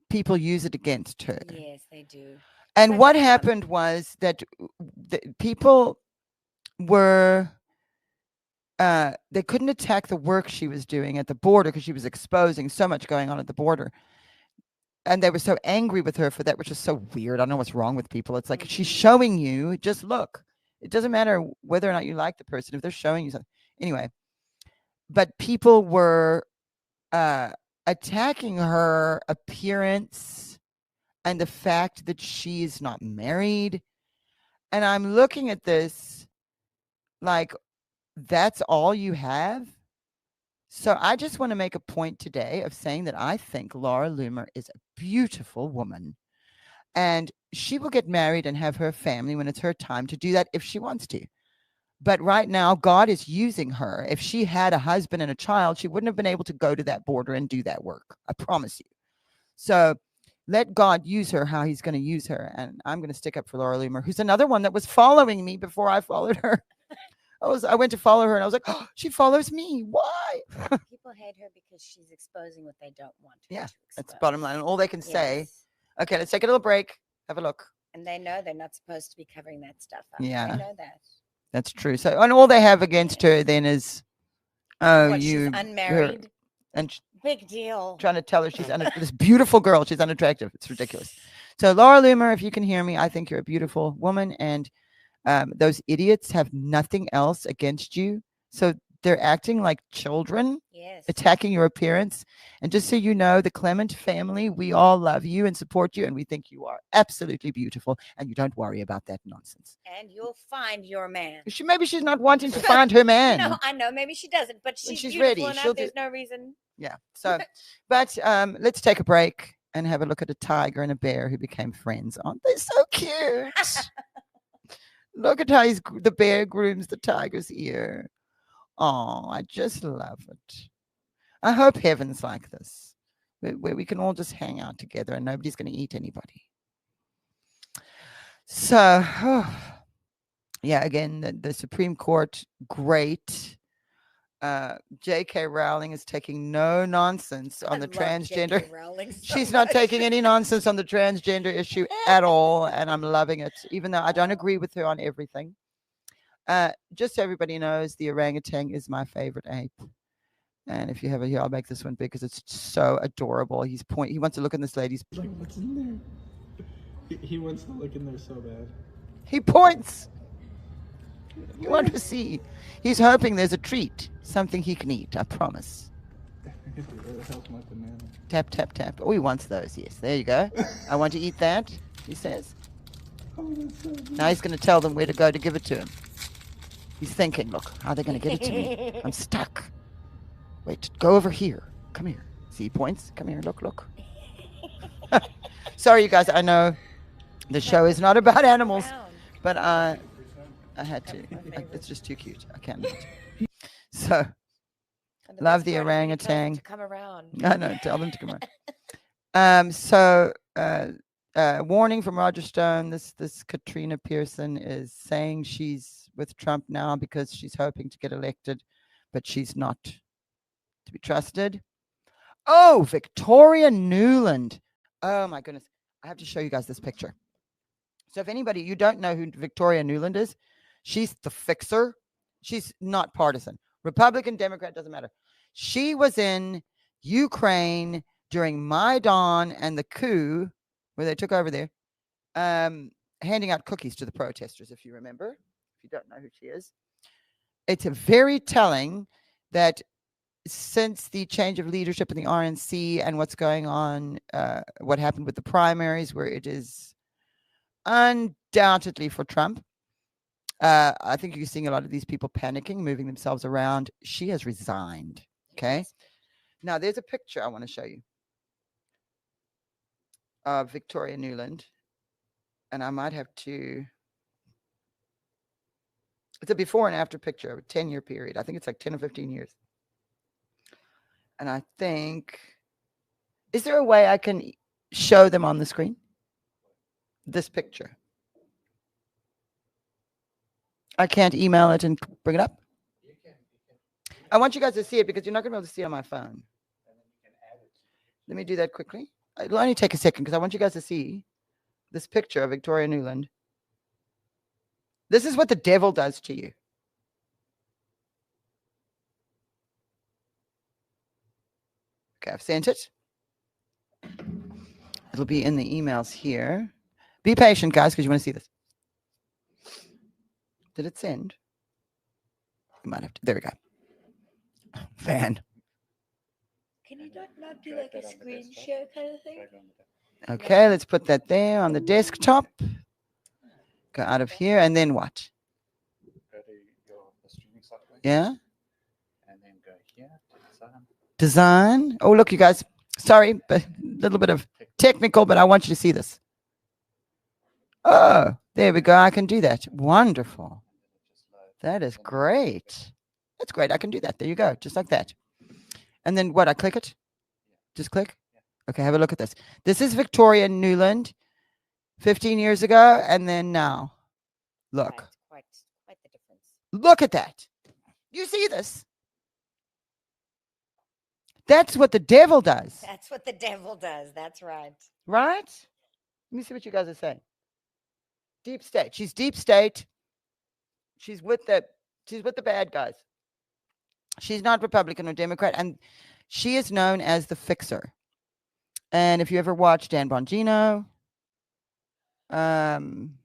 S3: people use it against her.
S4: Yes, they do.
S3: And
S4: like
S3: what
S4: Trump.
S3: happened was that people were they couldn't attack the work she was doing at the border because she was exposing so much going on at the border. And they were so angry with her for that, which is so weird. I don't know what's wrong with people. It's like she's showing you, just look. It doesn't matter whether or not you like the person, if they're showing you something. Anyway, but people were attacking her appearance and the fact that she is not married. And I'm looking at this like, that's all you have? So I just want to make a point today of saying that I think Laura Loomer is a beautiful woman. And she will get married and have her family when it's her time to do that if she wants to. But right now, God is using her. If she had a husband and a child, she wouldn't have been able to go to that border and do that work. I promise you. So let God use her how he's going to use her. And I'm going to stick up for Laura Loomer, who's another one that was following me before I followed her. I went to follow her and I was like, oh, she follows me. Why?
S4: People hate her because she's exposing what they don't want her
S3: Yeah,
S4: to
S3: that's the
S4: expose.
S3: bottom line. And all they can say,
S4: Yes.
S3: okay, let's take a little break. Have a look.
S4: And they know they're not supposed to be covering that stuff up.
S3: Yeah.
S4: They know that.
S3: That's true. So, and all they have against her then is, oh,
S4: What,
S3: you
S4: she's unmarried?
S3: and
S4: Big deal.
S3: trying to tell her she's this beautiful girl. She's unattractive. It's ridiculous. So, Laura Loomer, if you can hear me, I think you're a beautiful woman, and those idiots have nothing else against you. So they're acting like children,
S4: Yes.
S3: attacking your appearance. And just so you know, the Clement family, we all love you and support you, and we think you are absolutely beautiful. And you don't worry about that nonsense.
S4: And you'll find your man.
S3: Maybe she's not wanting to find her man.
S4: No, I know. Maybe she doesn't, but
S3: When
S4: she's
S3: she's
S4: beautiful
S3: ready,
S4: enough.
S3: she'll
S4: There's no reason.
S3: Yeah. So, but let's take a break and have a look at a tiger and a bear who became friends. Aren't they so cute? Look at how the bear grooms the tiger's ear. Oh, I just love it. I hope heaven's like this, where we can all just hang out together and nobody's going to eat anybody. So, yeah, again, the Supreme Court, great. J.K. Rowling is taking no nonsense on the transgender. She's not taking any nonsense on the transgender issue at all, and I'm loving it, even though I don't agree with her on everything. Just so everybody knows, the orangutan is my favorite ape. And if you have it here, I'll make this one big because it's so adorable. He wants to look in this lady's.
S7: Like, what's in there? He wants to look in there so bad.
S3: He points. You want to see. He's hoping there's a treat, something he can eat, I promise. Tap, tap, tap. Oh, he wants those. Yes, there you go. I want to eat that, he says.
S7: Oh, that's so good.
S3: Now he's going to tell them where to go to give it to him. He's thinking, look, how are they going to get it to me? I'm stuck. Wait, go over here. Come here. See, he points. Come here. Look, look. Sorry, you guys. I know the show is not about animals, but I had to. It's just too cute. I can't. So, love the orangutan.
S4: To come around.
S3: I know. Tell them to come around. So, warning from Roger Stone. This Katrina Pearson is saying she's with Trump now because she's hoping to get elected, but she's not to be trusted. Oh, Victoria Nuland. Oh my goodness. I have to show you guys this picture. So if anybody, you don't know who Victoria Nuland is, she's the fixer. She's not partisan. Republican, Democrat, doesn't matter. She was in Ukraine during Maidan and the coup, where they took over there, handing out cookies to the protesters, if you remember. If you don't know who she is. It's very telling that since the change of leadership in the RNC and what's going on, what happened with the primaries, where it is undoubtedly for Trump, I think you're seeing a lot of these people panicking, moving themselves around. She has resigned. Okay. Now there's a picture I want to show you of Victoria Nuland, and I might have to. It's a before and after picture of a 10-year period. I think it's like 10 or 15 years. And I think, is there a way I can show them on the screen? This picture. I can't email it and bring it up. I want you guys to see it because you're not going to be able to see it on my phone. Let me do that quickly. It'll only take a second because I want you guys to see this picture of Victoria Nuland. This is what the devil does to you. Okay, I've sent it. It'll be in the emails here. Be patient, guys, because you want to see this. Did it send? You might have to. There we go. Van.
S2: Can you not do like a screen share kind of thing?
S3: Okay, let's put that there on the desktop. Go out of here, and then what?
S8: Go to the streaming software.
S3: Yeah?
S8: And then go here to design.
S3: Design. Oh, look, you guys. Sorry, but a little bit of technical, but I want you to see this. Oh, there we go. I can do that. Wonderful. That is great. That's great. I can do that. There you go. Just like that. And then what? I click it? Just click? Okay, have a look at this. This is Victoria Nuland 15 years ago and then now. Look.
S4: Quite the difference.
S3: Look at that. You see this? That's what the devil does.
S4: That's what the devil does. That's right.
S3: Right? Let me see what you guys are saying. Deep state. She's deep state. She's with the bad guys. She's not Republican or Democrat, and she is known as the fixer. And if you ever watch Dan Bongino, I'm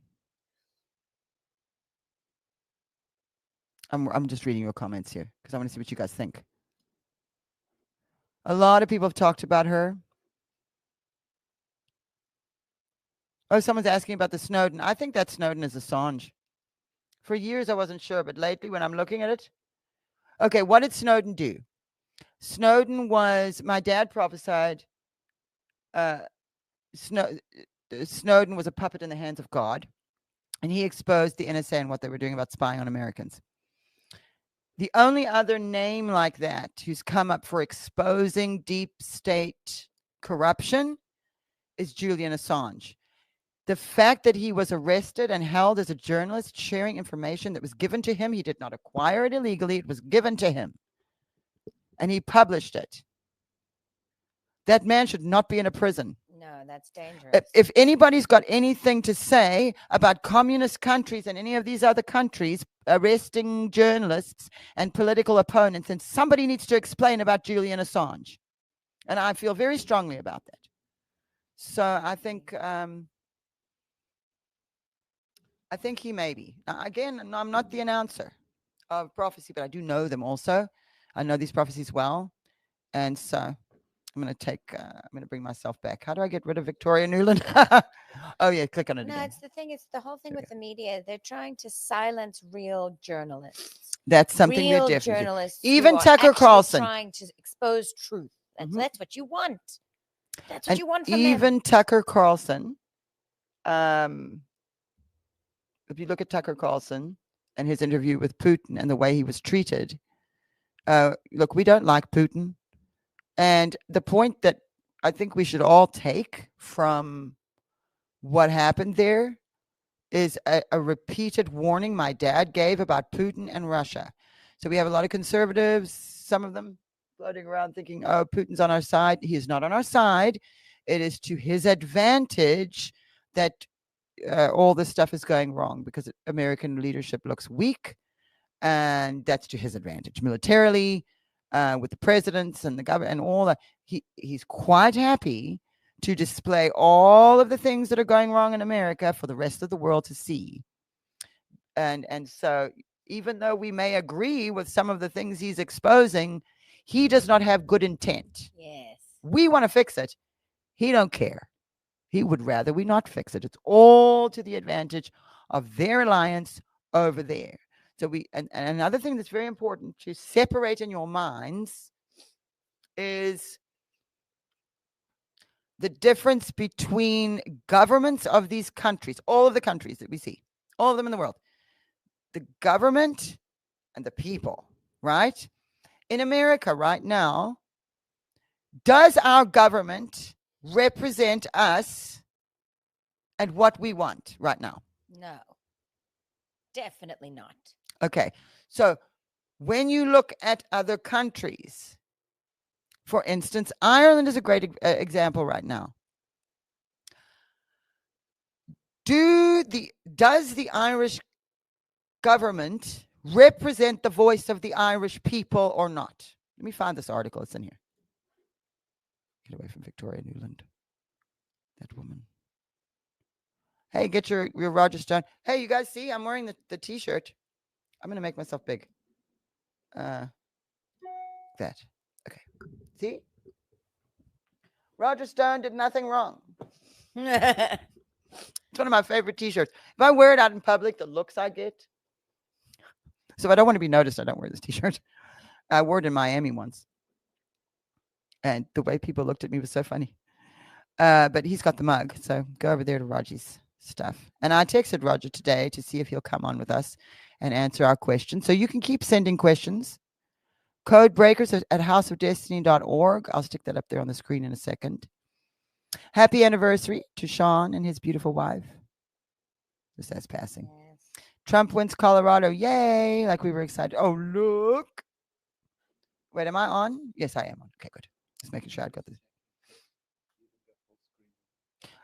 S3: just reading your comments here because I want to see what you guys think. A lot of people have talked about her. Oh, someone's asking about the Snowden. I think that Snowden is Assange. For years, I wasn't sure, but lately when I'm looking at it. Okay, what did Snowden do? Snowden was, my dad prophesied, Snowden was a puppet in the hands of God, and he exposed the NSA and what they were doing about spying on Americans. The only other name like that who's come up for exposing deep state corruption is Julian Assange. The fact that he was arrested and held as a journalist sharing information that was given to him, he did not acquire it illegally, it was given to him. And he published it. That man should not be in a prison.
S4: No, that's dangerous.
S3: If anybody's got anything to say about communist countries and any of these other countries arresting journalists and political opponents, then somebody needs to explain about Julian Assange. And I feel very strongly about that. So I think he may be. Again, I'm not the announcer of prophecy, but I do know them also. I know these prophecies well. And so I'm going to bring myself back. How do I get rid of Victoria Nuland? Oh, yeah, click on it again.
S4: No, it's the thing. It's the whole thing with the media. They're trying to silence real journalists.
S3: That's something
S4: real
S3: they're different.
S4: Journalists
S3: Even
S4: who are
S3: Tucker
S4: actually
S3: Carlson.
S4: trying to expose truth. That's what you want. That's what
S3: And
S4: you want from
S3: even
S4: them.
S3: Tucker Carlson. If you look at Tucker Carlson and his interview with Putin and the way he was treated, look, we don't like Putin. And the point that I think we should all take from what happened there is a repeated warning my dad gave about Putin and Russia. So we have a lot of conservatives, some of them floating around thinking, oh, Putin's on our side. He is not on our side. It is to his advantage that all this stuff is going wrong because American leadership looks weak, and that's to his advantage militarily, with the presidents and the government and all that. He's quite happy to display all of the things that are going wrong in America for the rest of the world to see. And so even though we may agree with some of the things he's exposing, he does not have good intent.
S4: Yes.
S3: We want to fix it. He don't care. He would rather we not fix it. It's all to the advantage of their alliance over there. So and another thing that's very important to separate in your minds is the difference between governments of these countries, all of the countries that we see, all of them in the world, the government and the people, right? In America right now, does our government represent us and what we want right now?
S4: No. Definitely not.
S3: Okay. So when you look at other countries, for instance, Ireland is a great example right now. Does the Irish government represent the voice of the Irish people or not? Let me find this article. It's in here. Get away from Victoria Newland. That woman. Hey, get your Roger Stone. Hey, you guys see? I'm wearing the t-shirt. I'm going to make myself big. That. Okay. See? Roger Stone did nothing wrong. It's one of my favorite t-shirts. If I wear it out in public, the looks I get. So if I don't want to be noticed, I don't wear this t-shirt. I wore it in Miami once. And the way people looked at me was so funny. But he's got the mug. So go over there to Roger's stuff. And I texted Roger today to see if he'll come on with us and answer our questions. So you can keep sending questions. CodeBreakers at houseofdestiny.org. I'll stick that up there on the screen in a second. Happy anniversary to Sean and his beautiful wife. Just as passing.
S4: Yes.
S3: Trump wins Colorado. Yay. Like we were excited. Oh, look. Wait, am I on? Yes, I am on. Okay, good. Just making sure I got this.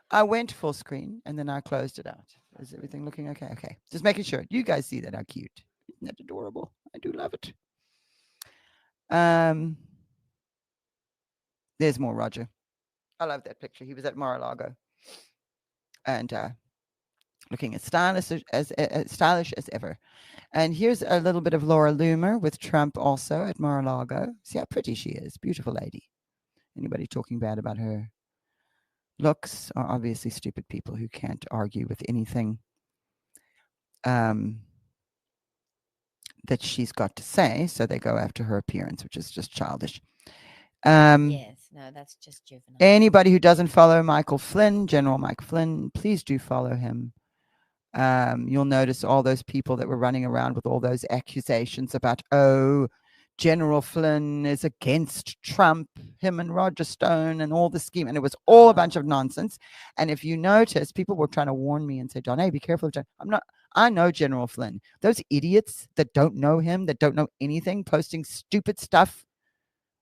S3: I went full screen and then I closed it out. Is everything looking okay? Okay. Just making sure. You guys see that. How cute. Isn't that adorable? I do love it. There's more Roger. I love that picture. He was at Mar-a-Lago. And looking as stylish as ever. And here's a little bit of Laura Loomer with Trump also at Mar-a-Lago. See how pretty she is. Beautiful lady. Anybody talking bad about her looks are obviously stupid people who can't argue with anything that she's got to say. So they go after her appearance, which is just childish.
S4: Yes, no, that's just juvenile.
S3: Anybody who doesn't follow Michael Flynn, General Mike Flynn, please do follow him. You'll notice all those people that were running around with all those accusations about, oh, General Flynn is against Trump, him and Roger Stone and all the scheme. And it was all a bunch of nonsense. And if you notice, people were trying to warn me and say, John, hey, be careful of John. I know General Flynn. Those idiots that don't know him, that don't know anything, posting stupid stuff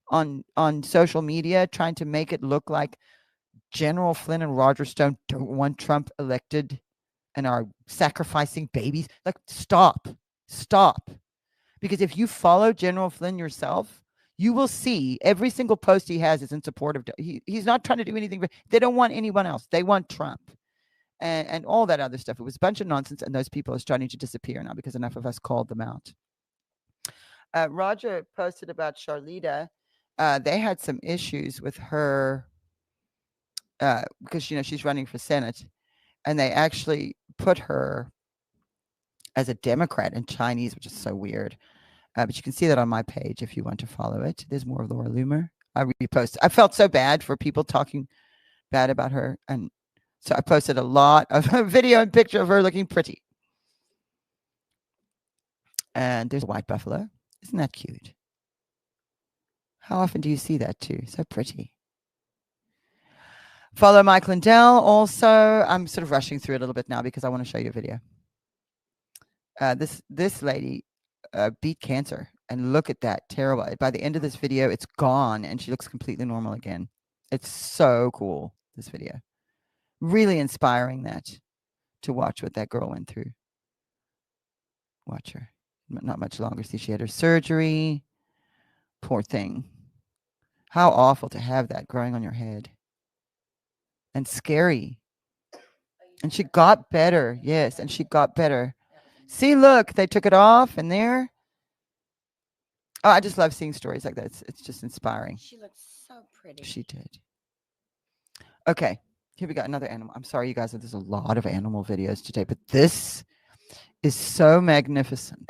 S3: on social media, trying to make it look like General Flynn and Roger Stone don't want Trump elected and are sacrificing babies. Like, stop. Because if you follow General Flynn yourself, you will see every single post he has is in support of, he's not trying to do anything, but they don't want anyone else. They want Trump and all that other stuff. It was a bunch of nonsense, and those people are starting to disappear now because enough of us called them out. Roger posted about Charlita. They had some issues with her because, she's running for Senate, and they actually put her as a Democrat in Chinese, which is so weird. But you can see that on my page if you want to follow it. There's more of Laura Loomer. I reposted. I felt so bad for people talking bad about her. And so I posted a lot of video and picture of her looking pretty. And there's a white buffalo. Isn't that cute? How often do you see that too? So pretty. Follow Mike Lindell also. I'm sort of rushing through it a little bit now because I want to show you a video. This lady beat cancer, and look at that. Terrible. By the end of this video, it's gone and she looks completely normal again. It's so cool, this video. Really inspiring that to watch what that girl went through. Watch her. Not much longer. See, she had her surgery. Poor thing. How awful to have that growing on your head. And scary. And she got better. Yes, and she got better. See, look, they took it off and there. Oh, I just love seeing stories like that. It's just inspiring.
S4: She looks so pretty.
S3: She did. Okay, here we got another animal. I'm sorry, you guys, there's a lot of animal videos today, but this is so magnificent.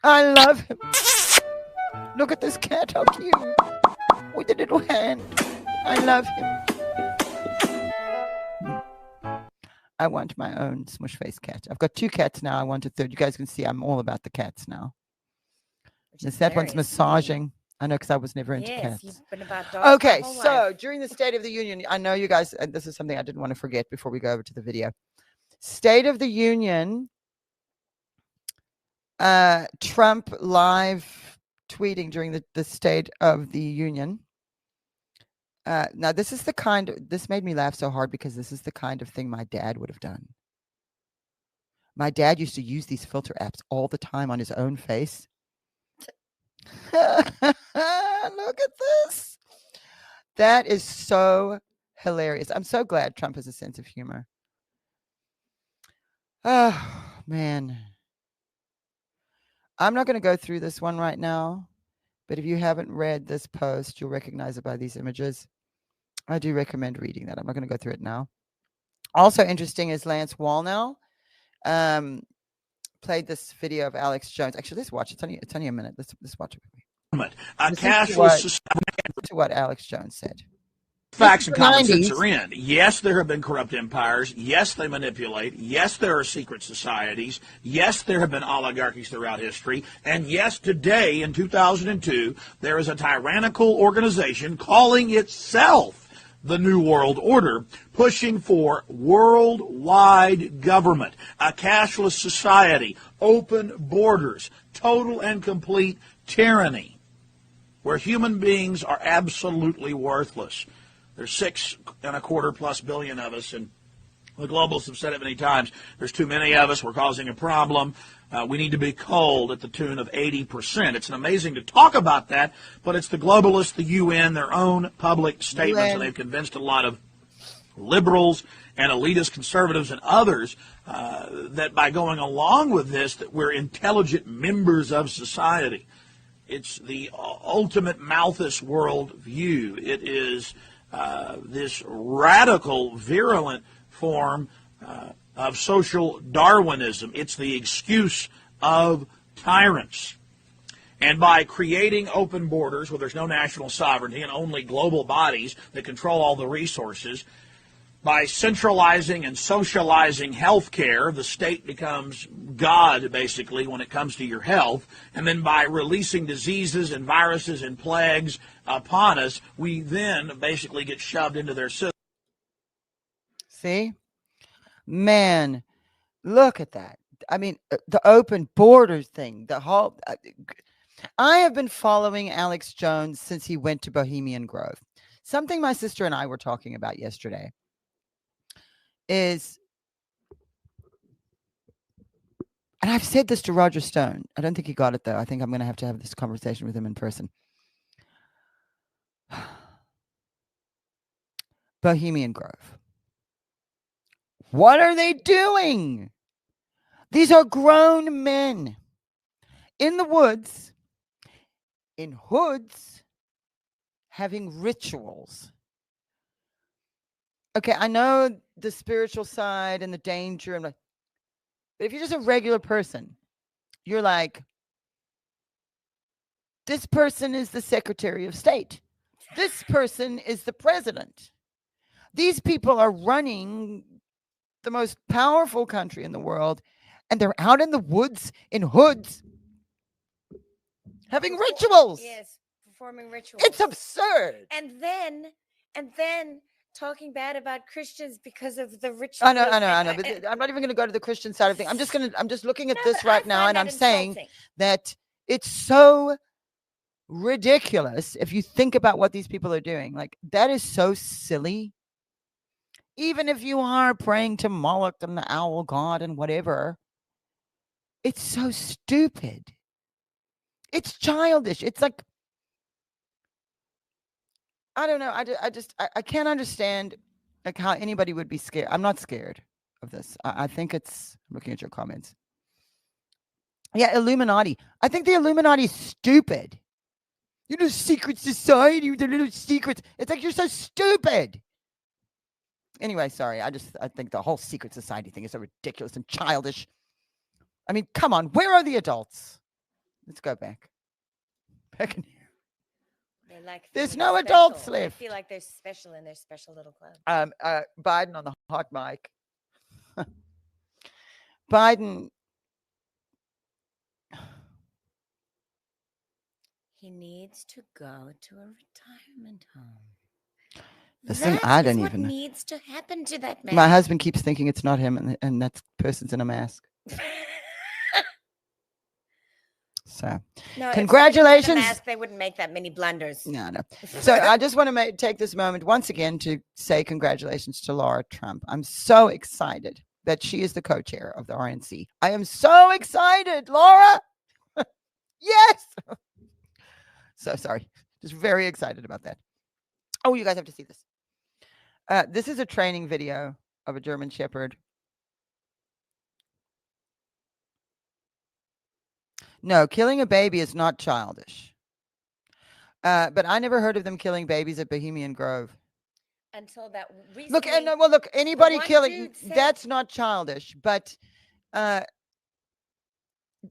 S3: I love him. Look at this cat, how cute. With the little hand. I love him. I want my own smush face cat. I've got 2 cats now. I want a third. You guys can see I'm all about the cats now.
S4: which
S3: Yes,
S4: is
S3: that one's
S4: hilarious to me.
S3: massaging. I know, because I was never into
S4: Yes,
S3: cats.
S4: you've been about dogs my
S3: Okay,
S4: whole
S3: so
S4: life.
S3: during the State of the Union, I know you guys, and this is something I didn't want to forget before we go over to the video. State of the Union, Trump live tweeting during the State of the Union. Now, this is the kind of, this made me laugh so hard because this is the kind of thing my dad would have done. My dad used to use these filter apps all the time on his own face. Look at this. That is so hilarious. I'm so glad Trump has a sense of humor. Oh, man. I'm not going to go through this one right now, but if you haven't read this post, you'll recognize it by these images. I do recommend reading that. I'm not going to go through it now. Also interesting is Lance Wallnau played this video of Alex Jones. Actually, let's watch it. It's only a minute. Let's watch it.
S9: A
S3: Listen
S9: cashless
S3: to
S9: society.
S3: what Alex Jones said.
S9: Facts and
S3: This is the
S9: common sense
S3: 90s.
S9: are in. Yes, there have been corrupt empires. Yes, they manipulate. Yes, there are secret societies. Yes, there have been oligarchies throughout history. And yes, today in 2002, there is a tyrannical organization calling itself the New World Order, pushing for worldwide government, a cashless society, open borders, total and complete tyranny, where human beings are absolutely worthless. There's 6.25+ billion of us, and the globalists have said it many times. There's too many of us. We're causing a problem. We need to be culled at the tune of 80%. It's amazing to talk about that, but it's the globalists, the UN, their own public statements, and they've convinced a lot of liberals and elitist conservatives and others that by going along with this, that we're intelligent members of society. It's the ultimate Malthus world view. It is this radical, virulent form of social Darwinism. It's the excuse of tyrants. And by creating open borders where there's no national sovereignty and only global bodies that control all the resources, by centralizing and socializing health care, the state becomes God, basically, when it comes to your health. And then by releasing diseases and viruses and plagues upon us, we then basically get shoved into their system.
S3: See? Man, look at that. I mean, the open borders thing, the whole... I have been following Alex Jones since he went to Bohemian Grove. Something my sister and I were talking about yesterday is, and I've said this to Roger Stone. I don't think he got it, though. I think I'm going to have this conversation with him in person. Bohemian Grove. What are they doing? These are grown men in the woods, in hoods, having rituals. Okay, I know the spiritual side and the danger, but if you're just a regular person, you're like, this person is the Secretary of State. This person is the president. These people are running the most powerful country in the world, and they're out in the woods in hoods having rituals.
S4: Yes, performing rituals.
S3: It's absurd.
S4: And then talking bad about Christians because of the rituals.
S3: I know. But I'm not even going to go to the Christian side of things. I'm just looking at this right now, and I'm saying that it's so ridiculous if you think about what these people are doing. Like, that is so silly. Even if you are praying to Moloch and the owl god and whatever, it's so stupid. It's childish. It's like, I don't know. I can't understand like how anybody would be scared. I'm not scared of this. I think it's, I'm looking at your comments. Yeah, Illuminati. I think the Illuminati is stupid. You know, secret society with the little secrets. It's like, you're so stupid. Anyway, sorry. I think the whole secret society thing is so ridiculous and childish. I mean, come on. Where are the adults? Let's go back. Back in here.
S4: Like
S3: there's no adults left.
S4: I feel like they're special in their special little club.
S3: Biden on the hot mic. Biden.
S4: He needs to go to a retirement home.
S3: Listen,
S4: That
S3: I
S4: is
S3: don't
S4: what
S3: even know.
S4: needs to happen to that man.
S3: My husband keeps thinking it's not him, and that person's in a mask. So,
S4: No, if somebody was in a
S3: congratulations.
S4: mask, they wouldn't make that many blunders.
S3: No. So I just want to take this moment once again to say congratulations to Laura Trump. I'm so excited that she is the co-chair of the RNC. I am so excited, Laura. Yes. So sorry. Just very excited about that. Oh, you guys have to see this. This is a training video of a German Shepherd. No, killing a baby is not childish. But I never heard of them killing babies at Bohemian Grove.
S4: Until that recently.
S3: Look, and well, look, anybody
S4: one
S3: killing,
S4: dude said-
S3: that's not childish. But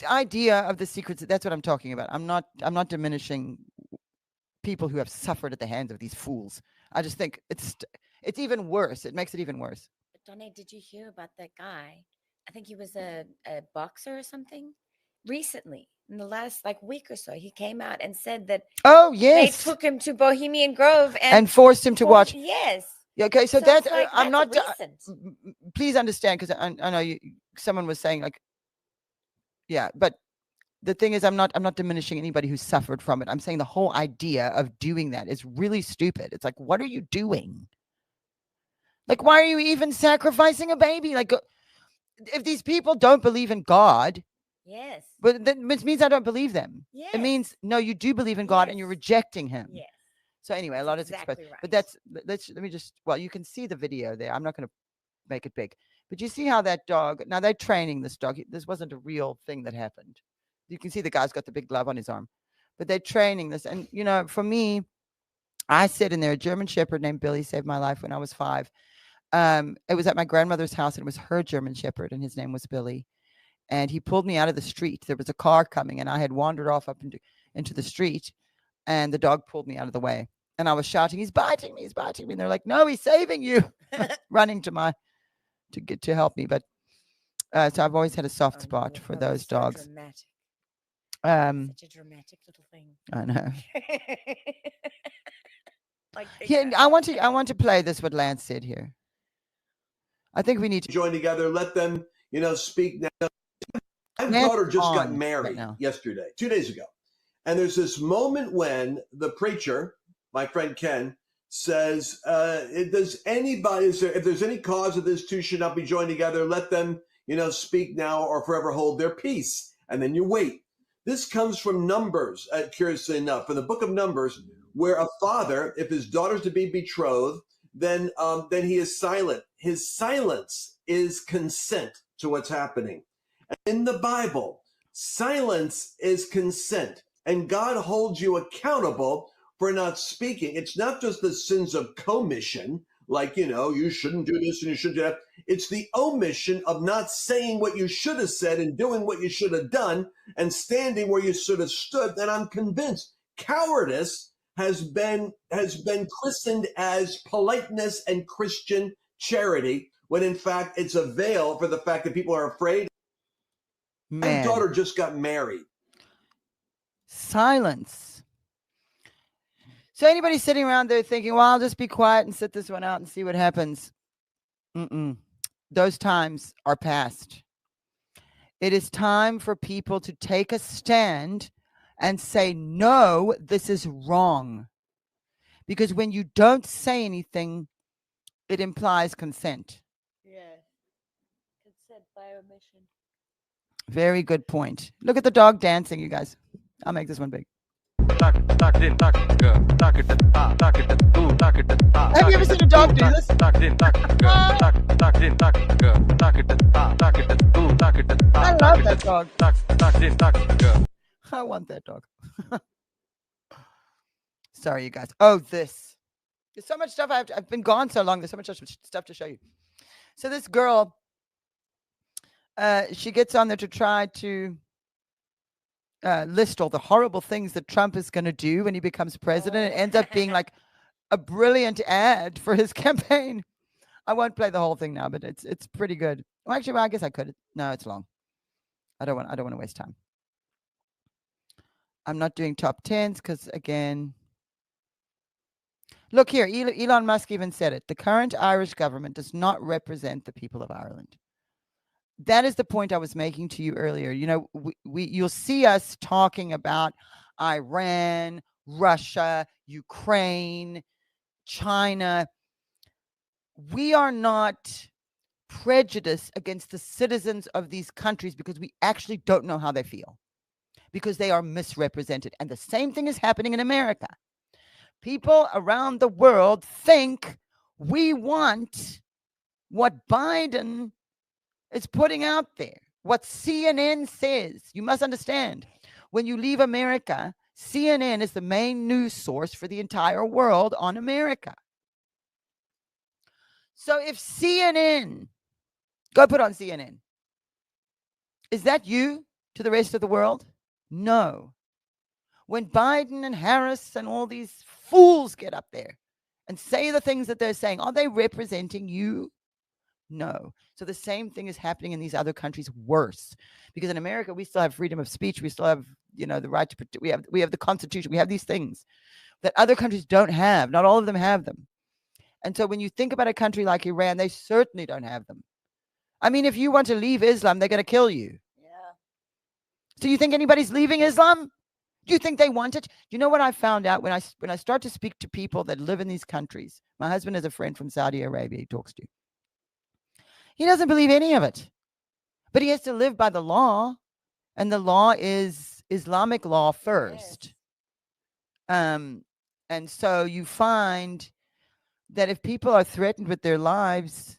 S3: the idea of the secrets, that's what I'm talking about. I'm not diminishing people who have suffered at the hands of these fools. I just think it's even worse. It makes it even worse.
S4: But Donnie, did you hear about that guy? I think he was a boxer or something. Recently, in the last week or so, he came out and said that
S3: Oh, yes.
S4: they took him to Bohemian Grove
S3: and forced him to watch.
S4: Yes.
S3: Yeah, okay, so
S4: it's
S3: that
S4: like,
S3: I'm not.
S4: that's recent.
S3: Please understand, because I know someone was saying yeah, but the thing is, I'm not diminishing anybody who suffered from it. I'm saying the whole idea of doing that is really stupid. It's like, what are you doing? Why are you even sacrificing a baby? If these people don't believe in God,
S4: Yes.
S3: but that means I don't believe them.
S4: Yes.
S3: It means no, you do believe in God and you're rejecting Him.
S4: Yes.
S3: So anyway, a lot is expressed,
S4: exactly right.
S3: but let me just. Well, you can see the video there. I'm not going to make it big, but you see how that dog. Now they're training this dog. This wasn't a real thing that happened. You can see the guy's got the big glove on his arm, but they're training this. And for me, I sit in there. A German Shepherd named Billy saved my life when I was 5. It was at my grandmother's house, and it was her German Shepherd, and his name was Billy. And he pulled me out of the street. There was a car coming, and I had wandered off up into the street, and the dog pulled me out of the way. And I was shouting, "He's biting me! He's biting me!" And they're like, "No, he's saving you!" Running to help me. But so I've always had a soft spot for those dogs.
S4: Dramatic. Such a dramatic little thing.
S3: I know.
S4: Yeah,
S3: I want to play this. What Lance said here. I think we need to
S10: join together. Let them, speak now. My daughter just got married yesterday, 2 days ago. And there's this moment when the preacher, my friend Ken, says, if there's any cause of this two should not be joined together, let them, speak now or forever hold their peace. And then you wait. This comes from Numbers, curiously enough, from the book of Numbers, where a father, if his daughter's to be betrothed, then he is silent. His silence is consent to what's happening. In the Bible, silence is consent, and God holds you accountable for not speaking. It's not just the sins of commission, you shouldn't do this and you shouldn't do that. It's the omission of not saying what you should have said and doing what you should have done and standing where you should have stood. And I'm convinced cowardice has been christened as politeness and Christian charity, when in fact it's a veil for the fact that people are afraid. My daughter just got married.
S3: Silence. So anybody sitting around there thinking, well, I'll just be quiet and sit this one out and see what happens. Those times are past. It is time for people to take a stand and say, no, this is wrong. Because when you don't say anything, it implies consent.
S4: Yeah. Consent by omission.
S3: Very good point. Look at the dog dancing, you guys. I'll make this one big. Have you ever seen a dog do this? I love that dog. I want that dog. Sorry, you guys. Oh, this. There's so much stuff. I've been gone so long. There's so much stuff to show you. So this girl, she gets on there to try to list all the horrible things that Trump is going to do when he becomes president. It ends up being like a brilliant ad for his campaign. I won't play the whole thing now, but it's pretty good. Well, actually, I guess I could. No, it's long. I don't want to waste time. I'm not doing top 10s because, again, look here, Elon Musk even said it. The current Irish government does not represent the people of Ireland. That is the point I was making to you earlier. You know, you'll see us talking about Iran, Russia, Ukraine, China. We are not prejudiced against the citizens of these countries because we actually don't know how they feel, because they are misrepresented. And the same thing is happening in America. People around the world think we want what Biden is putting out there, what CNN says. You must understand, when you leave America, CNN is the main news source for the entire world on America. So if CNN, go put on CNN, is that you to the rest of the world? No. When Biden and Harris and all these fools get up there and say the things that they're saying, are they representing you? No. So the same thing is happening in these other countries, worse. Because in America, we still have freedom of speech. We still have, the right to, we have the Constitution. We have these things that other countries don't have. Not all of them have them. And so when you think about a country like Iran, they certainly don't have them. I mean, if you want to leave Islam, they're going to kill you.
S4: Yeah.
S3: So you think anybody's leaving Islam? Do you think they want it? You know what I found out when I start to speak to people that live in these countries? My husband has a friend from Saudi Arabia he talks to. He doesn't believe any of it, but he has to live by the law, and the law is Islamic law first. And so you find that if people are threatened with their lives,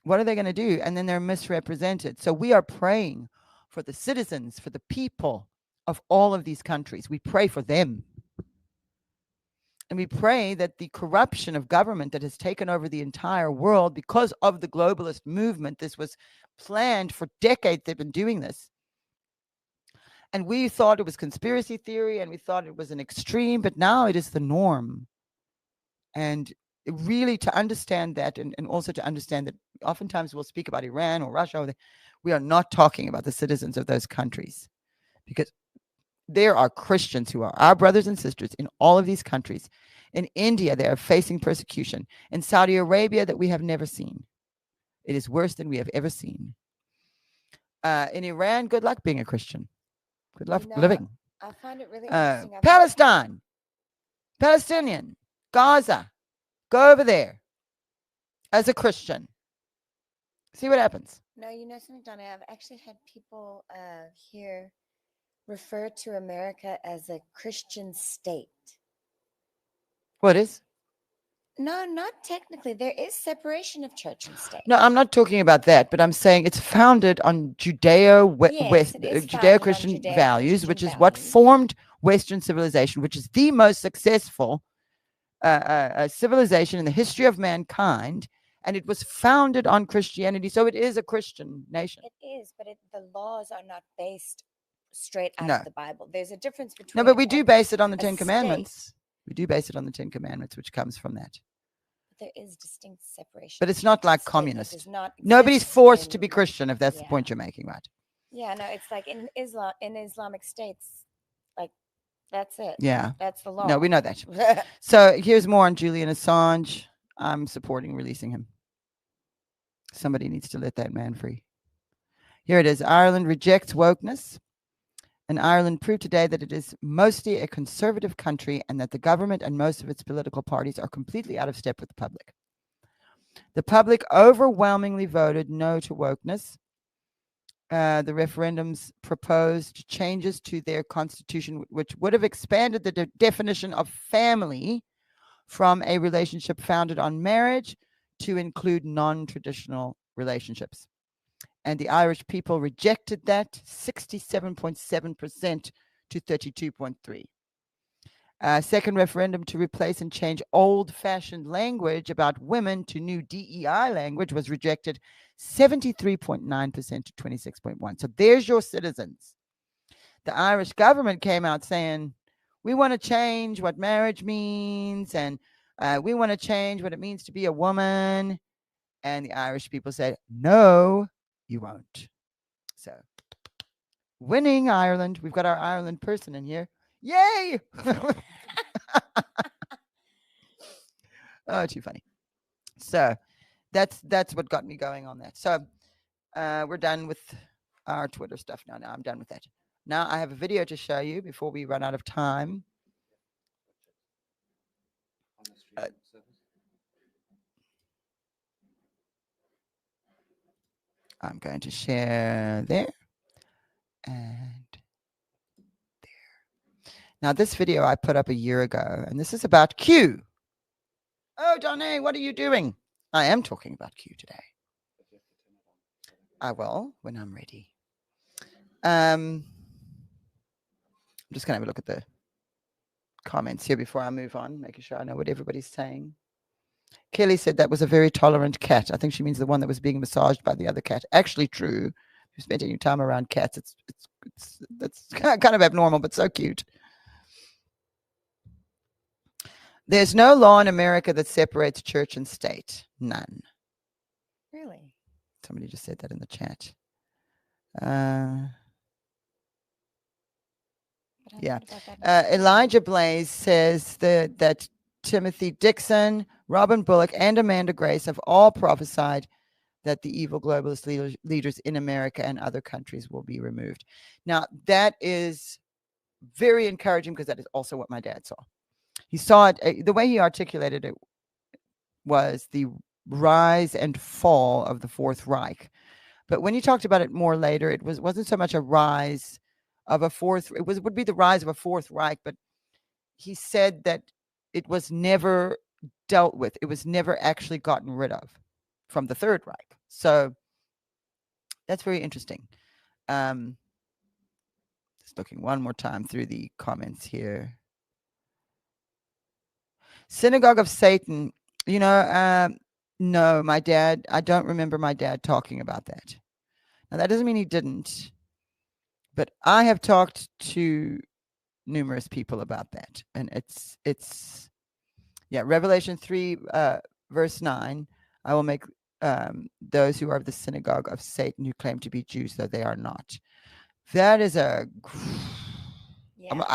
S3: what are they going to do? And then they're misrepresented. So we are praying for the citizens, for the people of all of these countries. We pray for them. And we pray that the corruption of government that has taken over the entire world because of the globalist movement, this was planned for decades. They've been doing this. And we thought it was conspiracy theory and we thought it was an extreme, but now it is the norm. And really to understand that, and also to understand that oftentimes we'll speak about Iran or Russia, we are not talking about the citizens of those countries, because there are Christians who are our brothers and sisters in all of these countries. In India, they are facing persecution. In Saudi Arabia, that we have never seen. It is worse than we have ever seen. In Iran, good luck being a Christian. Good luck living.
S4: I find it really interesting.
S3: Palestine, Palestinian, Gaza, go over there as a Christian. See what happens.
S4: No, you know something, Donna? I've actually had people here refer to America as a Christian state.
S3: What is?
S4: No, not technically. There is separation of church and state.
S3: No, I'm not talking about that, but I'm saying it's founded on Judeo-Christian values, which is what formed Western civilization, which is the most successful civilization in the history of mankind, and it was founded on Christianity, so it is a Christian nation.
S4: It is, but the laws are not based straight out of the Bible. There's a difference between.
S3: No, but we do base it on the Ten Commandments. We do base it on the Ten Commandments, which comes from that.
S4: But there is distinct separation.
S3: But it's not like communist. Nobody's forced to be Christian, if that's the point you're making, right?
S4: Yeah, no, it's like in Islam, in Islamic states, like that's it.
S3: Yeah,
S4: that's the law.
S3: No, we know that. So here's more on Julian Assange. I'm supporting releasing him. Somebody needs to let that man free. Here it is. Ireland rejects wokeness. And Ireland proved today that it is mostly a conservative country and that the government and most of its political parties are completely out of step with the public. The public overwhelmingly voted no to wokeness. The referendums proposed changes to their constitution, which would have expanded the definition of family from a relationship founded on marriage to include non-traditional relationships. And the Irish people rejected that 67.7% to 32.3%. Second referendum to replace and change old-fashioned language about women to new DEI language was rejected 73.9% to 26.1%. So there's your citizens. The Irish government came out saying, we want to change what marriage means, and we want to change what it means to be a woman. And the Irish people said, no, you won't. So Winning Ireland. We've got our Ireland person in here. Yay! Oh, too funny. So that's what got me going on that. So we're done with our Twitter stuff now. Now I'm done with that. Now I have a video to show you before we run out of time. I'm going to share there and there. Now this video I put up a year ago, and this is about Q. Oh, Donna, what are you doing? I am talking about Q today. I will when I'm ready. I'm just going to have a look at the comments here before I move on, making sure I know what everybody's saying. Kelly said that was a very tolerant cat. I think she means the one that was being massaged by the other cat. Actually true. If you spent any time around cats, that's kind of abnormal, but so cute. There's no law in America that separates church and state. None.
S4: Really?
S3: Somebody just said that in the chat. Yeah. Elijah Blaze says that Timothy Dixon, Robin Bullock, and Amanda Grace have all prophesied that the evil globalist leaders in America and other countries will be removed. Now, that is very encouraging because that is also what my dad saw. He saw it, the way he articulated it was the rise and fall of the Fourth Reich. But when he talked about it more later, it wasn't so much a rise of a fourth, would be the rise of a Fourth Reich, but he said that it was never dealt with. It was never actually gotten rid of from the Third Reich. So that's very interesting. Just looking one more time through the comments here. Synagogue of Satan, no, my dad, I don't remember my dad talking about that. Now, that doesn't mean he didn't, but I have talked to numerous people about that. And it's Revelation 3, verse 9, I will make those who are of the synagogue of Satan who claim to be Jews, though they are not. That is I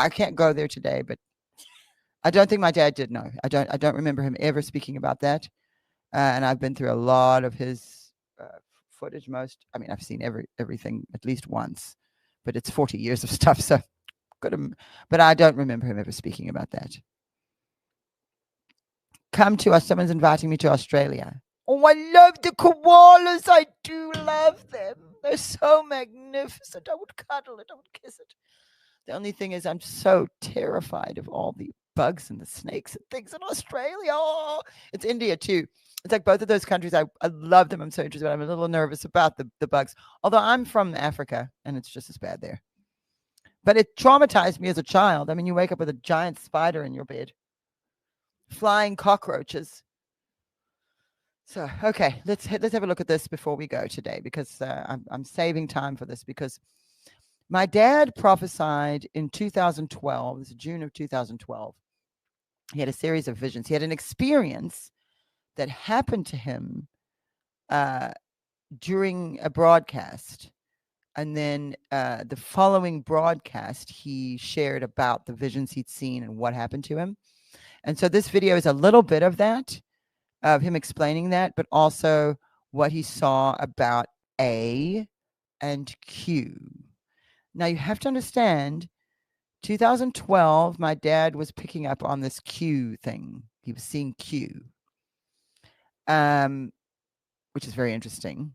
S3: can't go there today, but I don't think my dad did know. I don't remember him ever speaking about that. And I've been through a lot of his footage. I've seen everything at least once, but it's 40 years of stuff. So but I don't remember him ever speaking about that. Come to us. Someone's inviting me to Australia. Oh, I love the koalas. I do love them. They're so magnificent. I would cuddle it. I would kiss it. The only thing is I'm so terrified of all the bugs and the snakes and things in Australia. Oh, it's India too. It's like both of those countries. I love them. I'm so interested, but I'm a little nervous about the bugs. Although I'm from Africa and it's just as bad there. But it traumatized me as a child. I mean, you wake up with a giant spider in your bed. Flying cockroaches. So, okay, let's have a look at this before we go today, because I'm saving time for this, because my dad prophesied in 2012. This is June of 2012. He had a series of visions. He had an experience that happened to him during a broadcast. And then the following broadcast, he shared about the visions he'd seen and what happened to him. And so this video is a little bit of that, of him explaining that, but also what he saw about A and Q. Now, you have to understand, 2012, my dad was picking up on this Q thing. He was seeing Q, which is very interesting.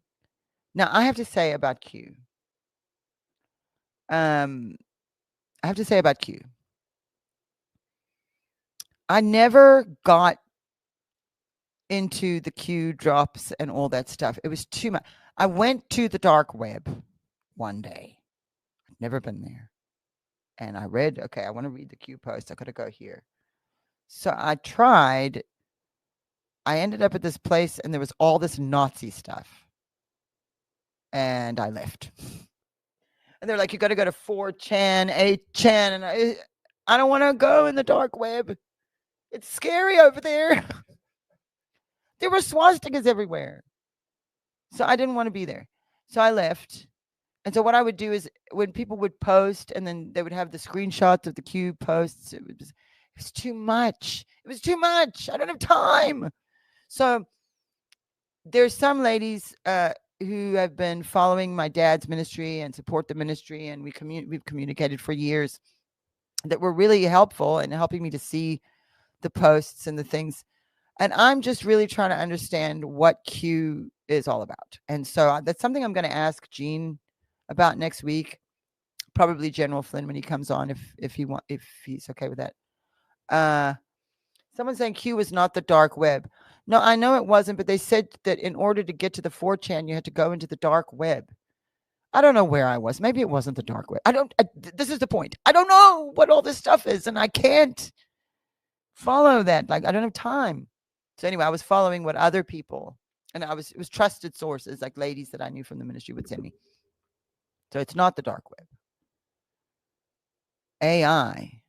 S3: Now, I have to say about Q. I never got into the Q drops and all that stuff. It was too much. I went to the dark web one day. I'd never been there. And I read, okay, I want to read the Q post. I got to go here. So I tried. I ended up at this place and there was all this Nazi stuff. And I left. And they're like, you got to go to 4chan, 8chan. And I don't want to go in the dark web. It's scary over there. There were swastikas everywhere. So I didn't want to be there. So I left. And so what I would do is when people would post and then they would have the screenshots of the Q posts, it was too much. It was too much. I don't have time. So there's some ladies who have been following my dad's ministry and support the ministry, and we've communicated for years, that were really helpful in helping me to see the posts and the things. And I'm just really trying to understand what Q is all about. And so that's something I'm going to ask Gene about next week, probably General Flynn when he comes on, if he's okay with that. Someone's saying Q is not the dark web. No, I know it wasn't, but they said that in order to get to the 4chan, you had to go into the dark web. I don't know where I was. Maybe it wasn't the dark web. This is the point. I don't know what all this stuff is, and I can't follow that. Like, I don't have time. So anyway, I was following what other people, and it was trusted sources, like ladies that I knew from the ministry would send me. So it's not the dark web. AI.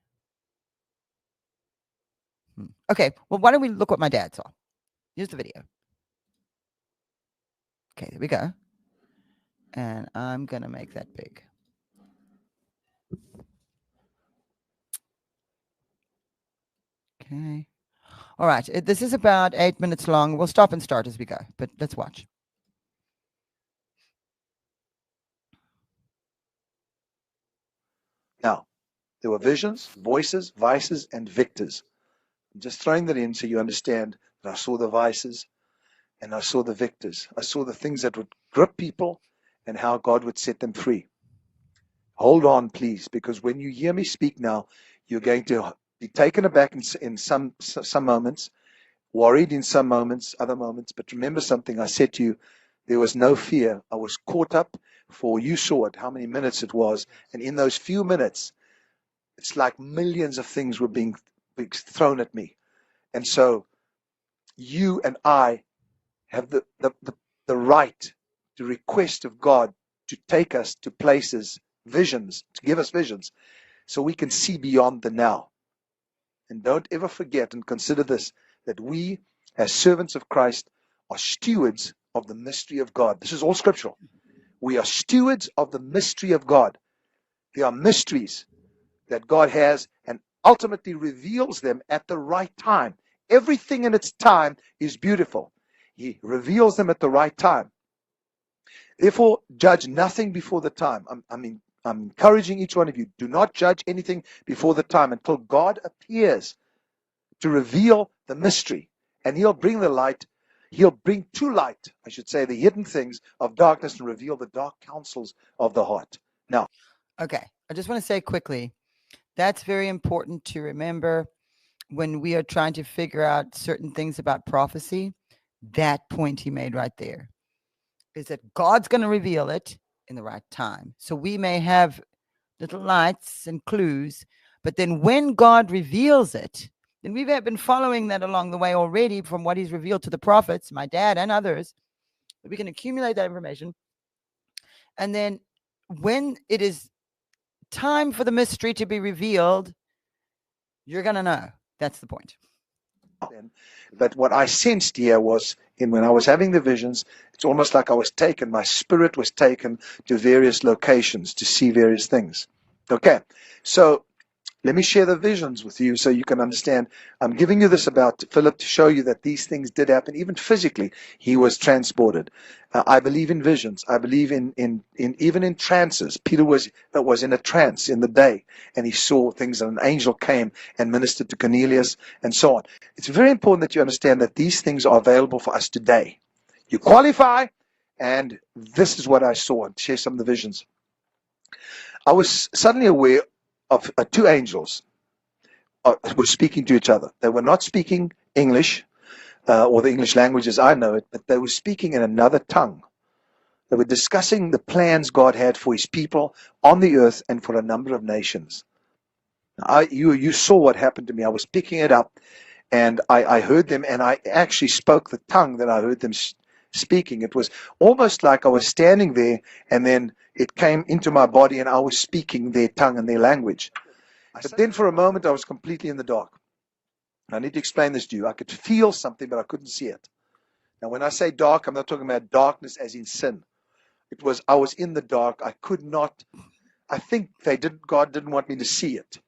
S3: Okay, well, why don't we look what my dad saw? Here's the video. Okay, there we go. And I'm going to make that big. Okay. All right. This is about 8 minutes long. We'll stop and start as we go, but let's watch.
S11: Now, there were visions, voices, vices, and victors. I'm just throwing that in so you understand that I saw the vices and I saw the victors. I saw the things that would grip people and how God would set them free. Hold on, please, because when you hear me speak now, you're going to be taken aback in some moments, worried in some moments, other moments. But remember something I said to you, there was no fear. I was caught up, for you saw it, how many minutes it was. And in those few minutes, it's like millions of things were being thrown at me. And so you and I have the right to request of God to take us to places, visions, to give us visions, so we can see beyond the now. And don't ever forget and consider this, that we, as servants of Christ, are stewards of the mystery of God. This is all scriptural. We are stewards of the mystery of God. There are mysteries that God has and ultimately reveals them at the right time. Everything in its time is beautiful. He reveals them at the right time. Therefore, judge nothing before the time. I'm encouraging each one of you, do not judge anything before the time until God appears to reveal the mystery. And he'll bring the light, he'll bring to light, I should say, the hidden things of darkness and reveal the dark counsels of the heart. Now,
S3: okay, I just want to say quickly, that's very important to remember when we are trying to figure out certain things about prophecy. That point he made right there is that God's going to reveal it in the right time. So we may have little lights and clues, but then when God reveals it, then we've been following that along the way already from what he's revealed to the prophets, my dad and others. We can accumulate that information. And then when it is time for the mystery to be revealed, you're going to know. That's the point.
S11: But what I sensed here was, when I was having the visions, it's almost like I was taken, my spirit was taken to various locations to see various things. Okay, so let me share the visions with you so you can understand. I'm giving you this about Philip to show you that these things did happen. Even physically, he was transported. I believe in visions. I believe in even in trances. Peter was in a trance in the day, and he saw things, and an angel came and ministered to Cornelius, and so on. It's very important that you understand that these things are available for us today. You qualify, and this is what I saw. I'll share some of the visions. I was suddenly aware of two angels were speaking to each other. They were not speaking English or the English language as I know it, but they were speaking in another tongue. They were discussing the plans God had for his people on the earth and for a number of nations. You saw what happened to me. I was picking it up, and I heard them, and I actually spoke the tongue that I heard them speaking. It was almost like I was standing there, and then it came into my body, and I was speaking their tongue and their language. But then for a moment, I was completely in the dark. I need to explain this to you. I could feel something, but I couldn't see it. Now, when I say dark, I'm not talking about darkness as in sin. I was in the dark. I could not, I think God didn't want me to see it,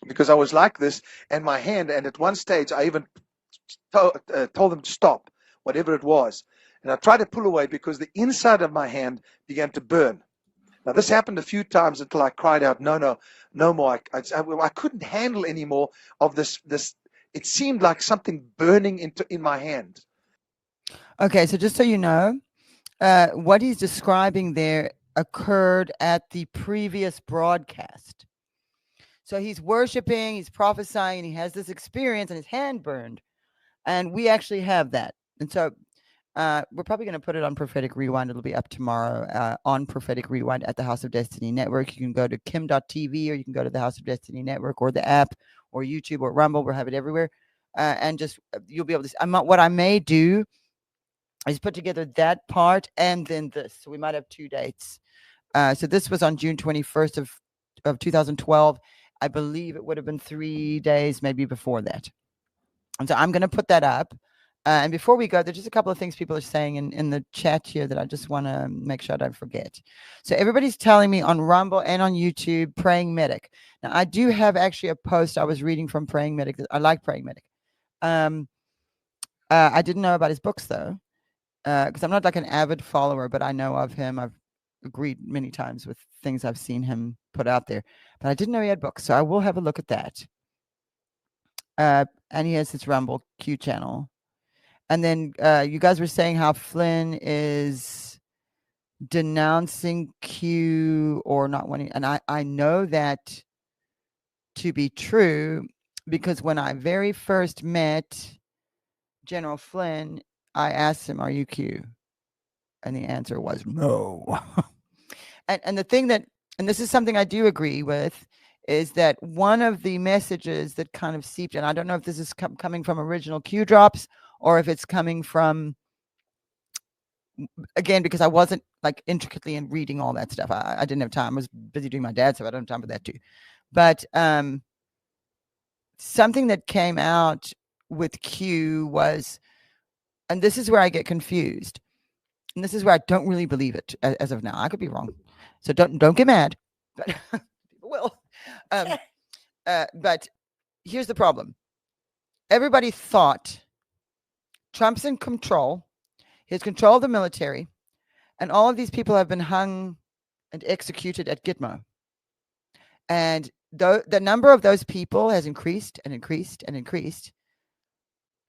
S11: because I was like this, and my hand, and at one stage I even told them to stop, whatever it was. And I tried to pull away because the inside of my hand began to burn. Now, this happened a few times until I cried out, no more. I couldn't handle any more of this. It seemed like something burning in my hand.
S3: Okay, so just so you know, what he's describing there occurred at the previous broadcast. So he's worshiping, he's prophesying, and he has this experience, and his hand burned. And we actually have that. And so we're probably going to put it on Prophetic Rewind. It'll be up tomorrow on Prophetic Rewind at the House of Destiny Network. You can go to kim.tv, or you can go to the House of Destiny Network, or the app, or YouTube, or Rumble. We'll have it everywhere. And just you'll be able to what I may do is put together that part and then this. So we might have 2 dates. So this was on June 21st of 2012. I believe it would have been 3 days maybe before that. And so I'm going to put that up. And before we go, there's just a couple of things people are saying in the chat here that I just want to make sure I don't forget. So everybody's telling me on Rumble and on YouTube, Praying Medic. Now, I do have actually a post I was reading from Praying Medic. I like Praying Medic. I didn't know about his books, though, because I'm not like an avid follower, but I know of him. I've agreed many times with things I've seen him put out there. But I didn't know he had books, so I will have a look at that. And he has his Rumble Q channel. And then you guys were saying how Flynn is denouncing Q or not wanting. And I know that to be true, because when I very first met General Flynn, I asked him, "Are you Q?" And the answer was no. and the thing that, and this is something I do agree with, is that one of the messages that kind of seeped, and I don't know if this is coming from original Q drops or if it's coming from, again, because I wasn't like intricately in reading all that stuff. I didn't have time. I was busy doing my dad's stuff. I don't have time for that too. But something that came out with Q was, and this is where I get confused, and this is where I don't really believe it as of now. I could be wrong, so don't get mad, but people will. But here's the problem. Everybody thought Trump's in control. He has control of the military, and all of these people have been hung and executed at Gitmo. And the number of those people has increased and increased and increased.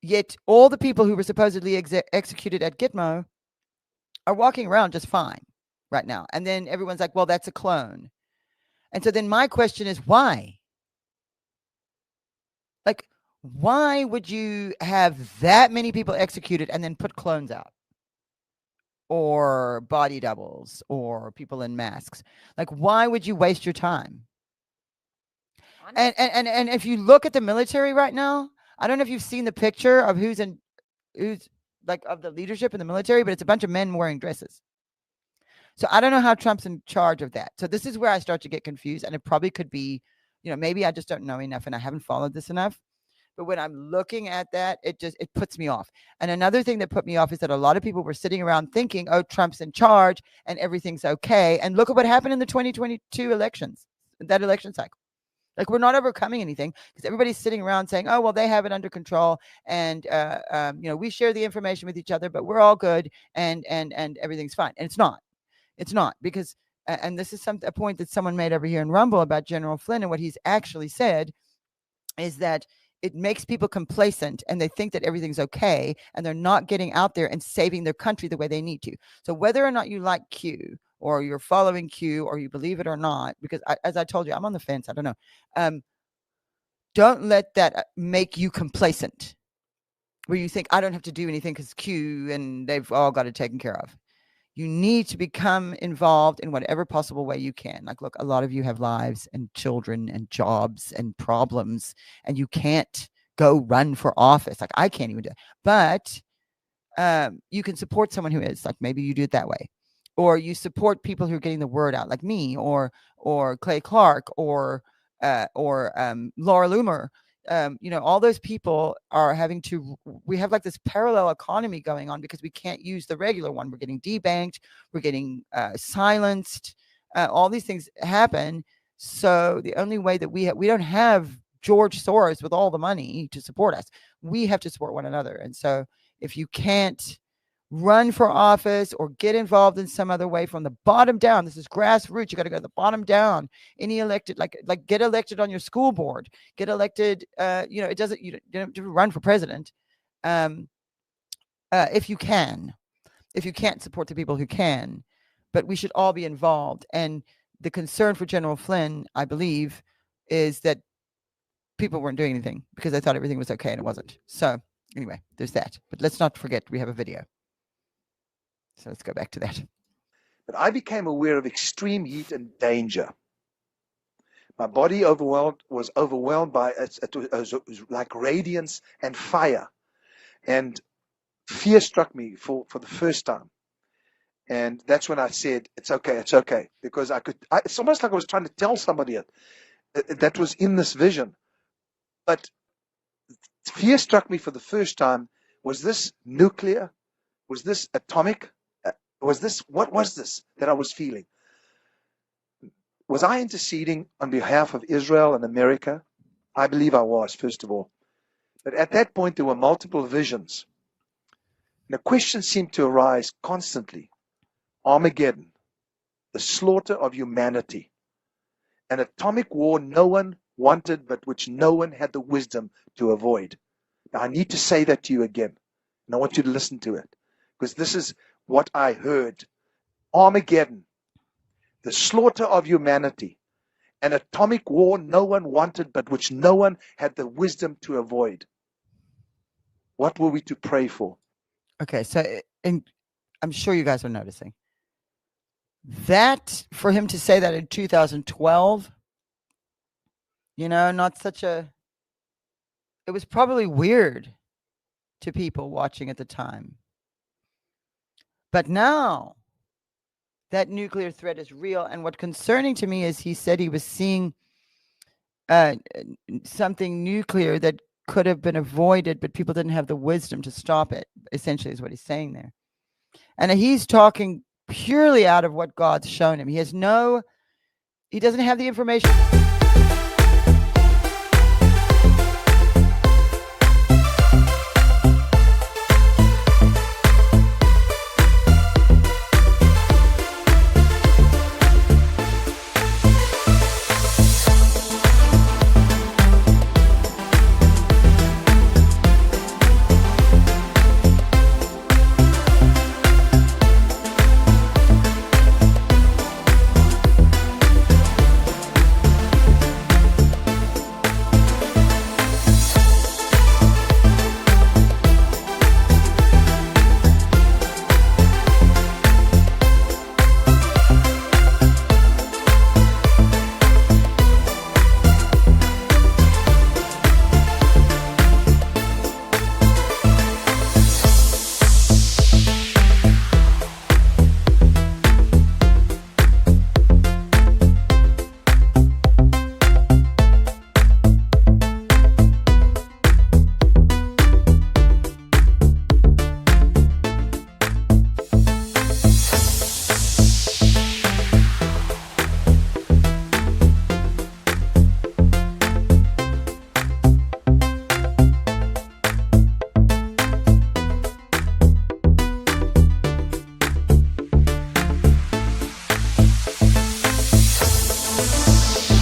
S3: Yet all the people who were supposedly executed at Gitmo are walking around just fine right now. And then everyone's like, well, that's a clone. And so then my question is, why? Like, why would you have that many people executed and then put clones out? Or body doubles, or people in masks? Like, why would you waste your time? And if you look at the military right now, I don't know if you've seen the picture of who's like of the leadership in the military, but it's a bunch of men wearing dresses. So I don't know how Trump's in charge of that. So this is where I start to get confused, and it probably could be, maybe I just don't know enough and I haven't followed this enough. But when I'm looking at that, it puts me off. And another thing that put me off is that a lot of people were sitting around thinking, oh, Trump's in charge and everything's okay. And look at what happened in the 2022 elections, that election cycle. Like, we're not overcoming anything because everybody's sitting around saying, oh, well, they have it under control. And, we share the information with each other, but we're all good and everything's fine. And it's not. It's not, because, and this is a point that someone made over here in Rumble about General Flynn, and what he's actually said is that it makes people complacent and they think that everything's okay, and they're not getting out there and saving their country the way they need to. So whether or not you like Q, or you're following Q, or you believe it or not, because as I told you, I'm on the fence. I don't know. Don't let that make you complacent, where you think I don't have to do anything because Q and they've all got it taken care of. You need to become involved in whatever possible way you can. Like, look, a lot of you have lives and children and jobs and problems, and you can't go run for office. Like, I can't even do it. But you can support someone who is. Like, maybe you do it that way. Or you support people who are getting the word out, like me, or Clay Clark, or Laura Loomer. all those people are having to, we have like this parallel economy going on because we can't use the regular one. We're getting debanked, we're getting silenced, all these things happen. So the only way that we don't have George Soros with all the money to support us. We have to support one another. And so if you can't run for office or get involved in some other way from the bottom down, this is grassroots, you got to go to the bottom down. Any elected, like get elected on your school board, get elected, it doesn't, you don't have to run for president. If you can't support the people who can, but we should all be involved. And the concern for General Flynn, I believe, is that people weren't doing anything because they thought everything was okay and it wasn't. So anyway, there's that. But let's not forget we have a video. So let's go back to that.
S11: But I became aware of extreme heat and danger. My body was overwhelmed by it. It was like radiance and fire. And fear struck me for the first time. And that's when I said, it's okay. Because it's almost like I was trying to tell somebody that was in this vision. But fear struck me for the first time. Was this nuclear? Was this atomic? What was this that I was feeling? Was I interceding on behalf of Israel and America? I believe I was, first of all. But at that point, there were multiple visions. And a question seemed to arise constantly. Armageddon, the slaughter of humanity, an atomic war no one wanted, but which no one had the wisdom to avoid. Now, I need to say that to you again, and I want you to listen to it, because this is what I heard. Armageddon, the slaughter of humanity, an atomic war no one wanted, but which no one had the wisdom to avoid. What were we to pray for?
S3: Okay, so I'm sure you guys are noticing that for him to say that in 2012, it was probably weird to people watching at the time. But now that nuclear threat is real. And what's concerning to me is he said he was seeing something nuclear that could have been avoided, but people didn't have the wisdom to stop it, essentially is what he's saying there. And he's talking purely out of what God's shown him. He doesn't have the information.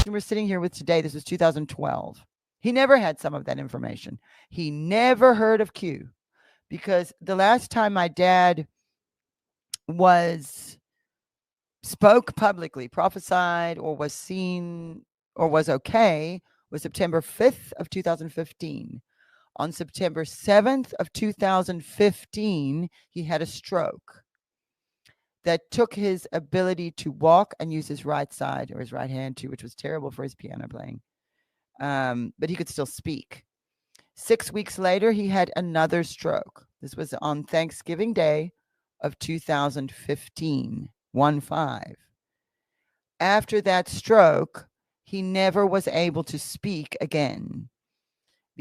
S3: We're sitting here with today, this was 2012. He never had some of that information. He never heard of Q, because the last time my dad spoke publicly, prophesied, or was seen, or was okay, was September 5th of 2015. On September 7th of 2015, he had a stroke that took his ability to walk and use his right side or his right hand too, which was terrible for his piano playing. But he could still speak. 6 weeks later, he had another stroke. This was on Thanksgiving Day of 2015, 1-5. After that stroke, he never was able to speak again.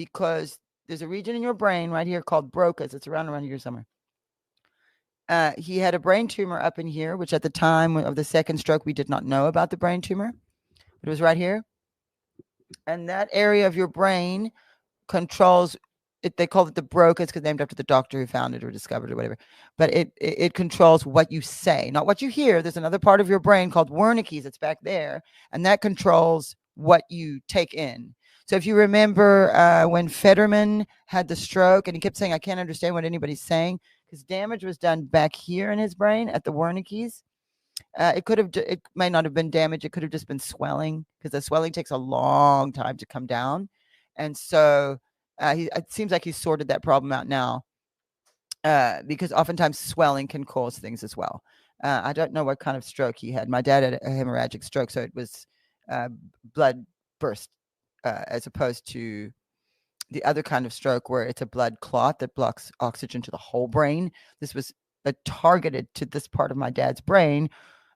S3: because there's a region in your brain right here called Broca's. It's around here somewhere. He had a brain tumor up in here, which at the time of the second stroke, we did not know about the brain tumor. It was right here. And that area of your brain controls it. They call it the Broca's because named after the doctor who found it or discovered it or whatever. But it controls what you say, not what you hear. There's another part of your brain called Wernicke's. It's back there. And that controls what you take in. So if you remember when Fetterman had the stroke and he kept saying, I can't understand what anybody's saying, because damage was done back here in his brain at the Wernicke's. It may not have been damage. It could have just been swelling, because the swelling takes a long time to come down. And so it seems like he's sorted that problem out now, because oftentimes swelling can cause things as well. I don't know what kind of stroke he had. My dad had a hemorrhagic stroke, so it was blood burst, as opposed to the other kind of stroke where it's a blood clot that blocks oxygen to the whole brain. This was targeted to this part of my dad's brain,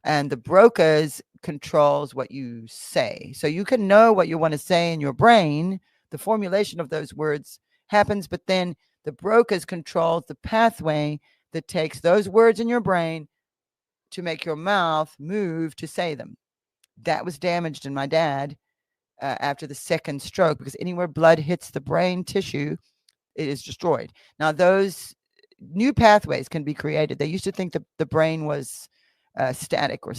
S3: and the Broca's controls what you say. So you can know what you want to say in your brain. The formulation of those words happens, but then the Broca's controls the pathway that takes those words in your brain to make your mouth move to say them. That was damaged in my dad after the second stroke, because anywhere blood hits the brain tissue, it is destroyed. Now, those new pathways can be created. They used to think that the brain was static, or,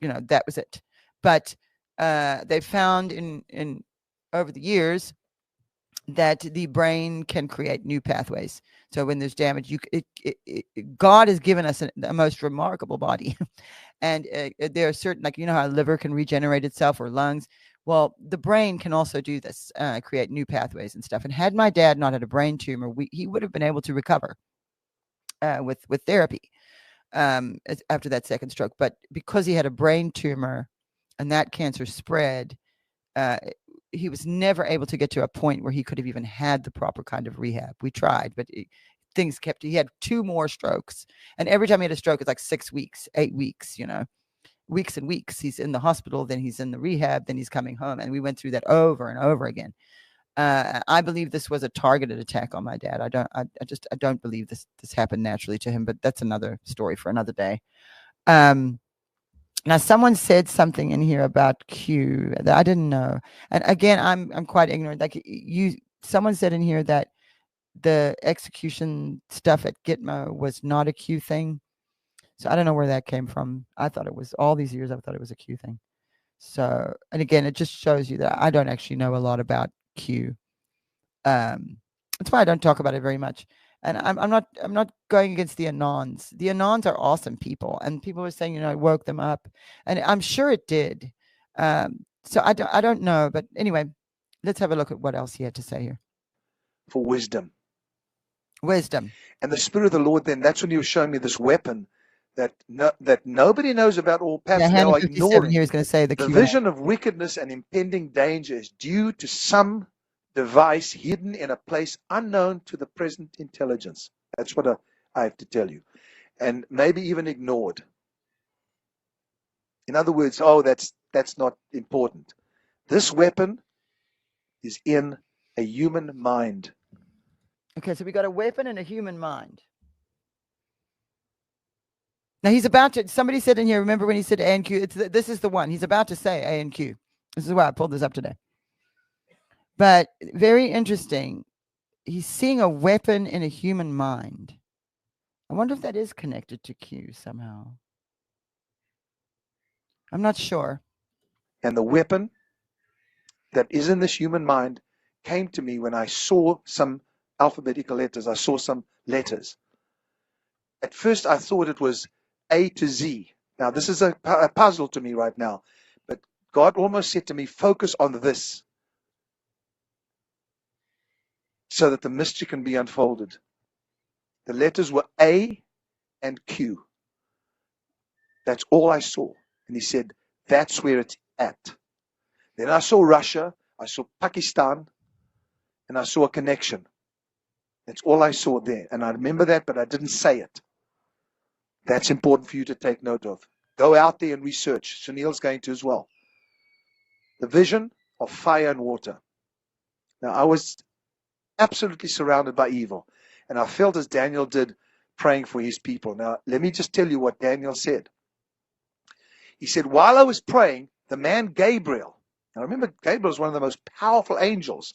S3: that was it. But they found in over the years that the brain can create new pathways. So when there's damage, God has given us a most remarkable body. And there are certain, like, how a liver can regenerate itself, or lungs. Well, the brain can also do this, create new pathways and stuff. And had my dad not had a brain tumor, he would have been able to recover with therapy after that second stroke. But because he had a brain tumor and that cancer spread, he was never able to get to a point where he could have even had the proper kind of rehab. We tried, but he had 2 more strokes. And every time he had a stroke, it's like 6 weeks, 8 weeks, weeks and weeks. He's in the hospital, then he's in the rehab, then he's coming home. And we went through that over and over again. I believe this was a targeted attack on my dad. I don't believe this happened naturally to him, but that's another story for another day. Now, someone said something in here about Q that I didn't know. And again, I'm quite ignorant. Like someone said in here that the execution stuff at Gitmo was not a Q thing. So I don't know where that came from. I thought it was, all these years, I thought it was a Q thing. So, and again, it just shows you that I don't actually know a lot about Q. That's why I don't talk about it very much. And I'm not going against the Anons. The Anons are awesome people, and people were saying, it woke them up, and I'm sure it did. So I don't know, but anyway, let's have a look at what else he had to say here.
S11: For wisdom.
S3: And
S11: the Spirit of the Lord, then that's when he was showing me this weapon that nobody knows about, or perhaps they are ignoring.
S3: He was going to say the
S11: vision of wickedness and impending danger is due to some device hidden in a place unknown to the present intelligence. That's what I have to tell you. And maybe even ignored. In other words, that's not important. This weapon is in a human mind.
S3: Okay, so we got a weapon in a human mind. Now he's about to, somebody said in here, remember when he said A and Q? This is the one. He's about to say A and Q. This is why I pulled this up today. But very interesting. He's seeing a weapon in a human mind. I wonder if that is connected to Q somehow. I'm not sure.
S11: And the weapon that is in this human mind came to me when I saw some alphabetical letters. I saw some letters. At first, I thought it was A to Z. Now, this is a puzzle to me right now. But God almost said to me, focus on this, so that the mystery can be unfolded. The letters were A and Q. That's all I saw. And he said, that's where it's at. Then I saw Russia, I saw Pakistan, and I saw a connection. That's all I saw there. And I remember that, but I didn't say it. That's important for you to take note of. Go out there and research. Sunil's going to as well. The vision of fire and water. Now, I was absolutely surrounded by evil. And I felt as Daniel did, praying for his people. Now, let me just tell you what Daniel said. He said, while I was praying, the man Gabriel, now remember, Gabriel is one of the most powerful angels,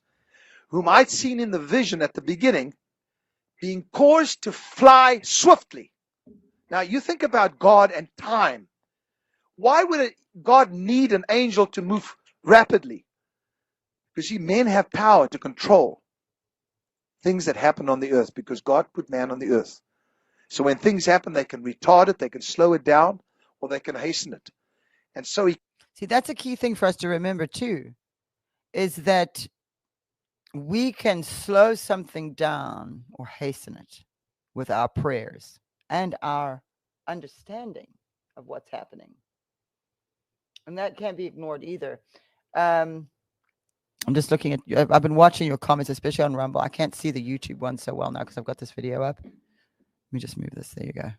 S11: whom I'd seen in the vision at the beginning, being caused to fly swiftly. Now, you think about God and time. Why would God need an angel to move rapidly? Because men have power to control things that happen on the earth, because God put man on the earth. So when things happen, they can retard it, they can slow it down, or they can hasten it. And so
S3: See, that's a key thing for us to remember too, is that we can slow something down or hasten it with our prayers and our understanding of what's happening. And that can't be ignored either. I'm just looking at, I've been watching your comments, especially on Rumble. I can't see the YouTube one so well now because I've got this video up. Let me just move this. There you go.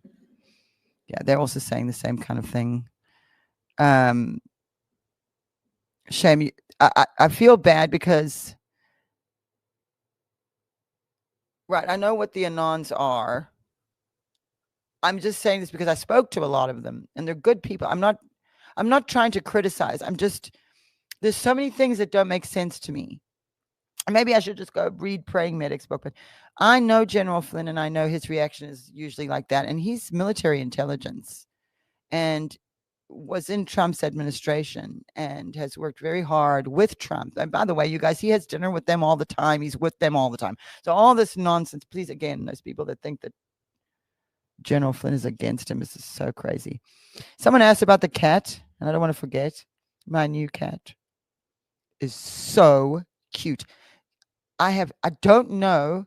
S3: Yeah, they're also saying the same kind of thing. Shame. I feel bad because, right, I know what the Anons are. I'm just saying this because I spoke to a lot of them, and they're good people. I'm not trying to criticize. There's so many things that don't make sense to me. And maybe I should just go read Praying Medic's book. But I know General Flynn, and I know his reaction is usually like that. And he's military intelligence and was in Trump's administration and has worked very hard with Trump. And by the way, you guys, he has dinner with them all the time. He's with them all the time. So all this nonsense, please, again, those people that think that General Flynn is against him, this is so crazy. Someone asked about the cat, and I don't want to forget, my new cat is so cute. I don't know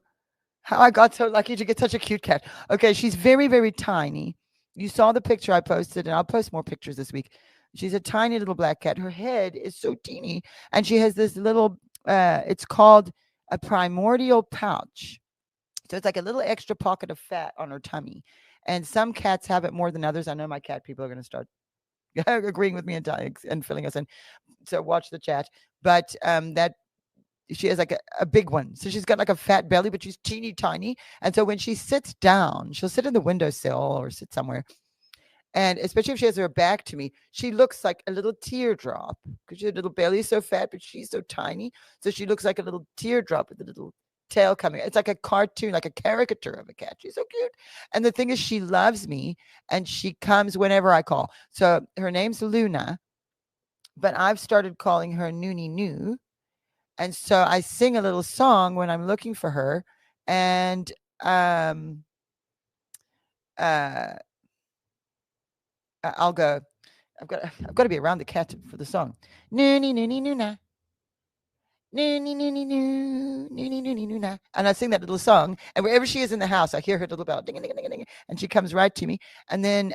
S3: how I got so lucky to get such a cute cat. Okay, she's very, very tiny. You saw the picture I posted, and I'll post more pictures this week. She's a tiny little black cat. Her head is so teeny, and she has this little, it's called a primordial pouch. So it's like a little extra pocket of fat on her tummy. And some cats have it more than others. I know my cat people are going to start agreeing with me and filling us in. So watch the chat. But that she has like a big one. So she's got like a fat belly, but she's teeny tiny. And so when she sits down, she'll sit in the windowsill or sit somewhere. And especially if she has her back to me, she looks like a little teardrop because her little belly is so fat, but she's so tiny. So she looks like a little teardrop with a little tail coming. It's like a cartoon, like a caricature of a cat. She's so cute. And the thing is, she loves me and she comes whenever I call. So her name's Luna, but I've started calling her Noonie Noo. And so I sing a little song when I'm looking for her. And I'll go, I've got to be around the cat for the song. Noonie Noonie Noona. Noonie Noonie Noo. Noonie Noonie Noona. And I sing that little song. And wherever she is in the house, I hear her little bell. Ding, ding, ding, ding, and she comes right to me. And then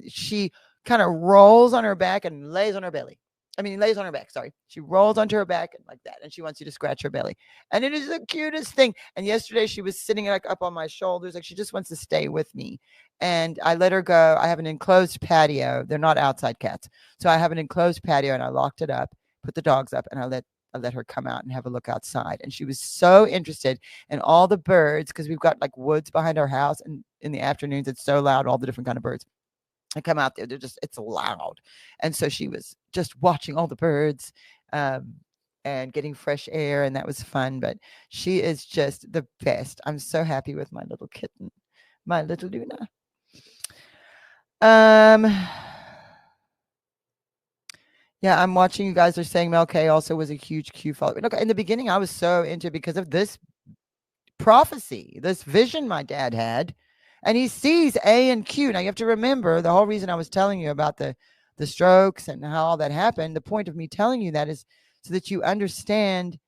S3: she kind of rolls on her back and lays on her belly. Lays on her back. Sorry. She rolls onto her back and like that. And she wants you to scratch her belly. And it is the cutest thing. And yesterday she was sitting like up on my shoulders. Like she just wants to stay with me. And I let her go. I have an enclosed patio. They're not outside cats. So I have an enclosed patio and I locked it up, put the dogs up, and I let her come out and have a look outside. And she was so interested in all the birds because we've got like woods behind our house. And in the afternoons, it's so loud, all the different kind of birds. I come out there, it's loud. And so she was just watching all the birds and getting fresh air. And that was fun. But she is just the best. I'm so happy with my little kitten, my little Luna. Yeah, I'm watching. You guys are saying Mel K also was a huge Q follower. Look, in the beginning, I was so into it because of this prophecy, this vision my dad had. And he sees A and Q. Now, you have to remember the whole reason I was telling you about the strokes and how all that happened. The point of me telling you that is so that you understand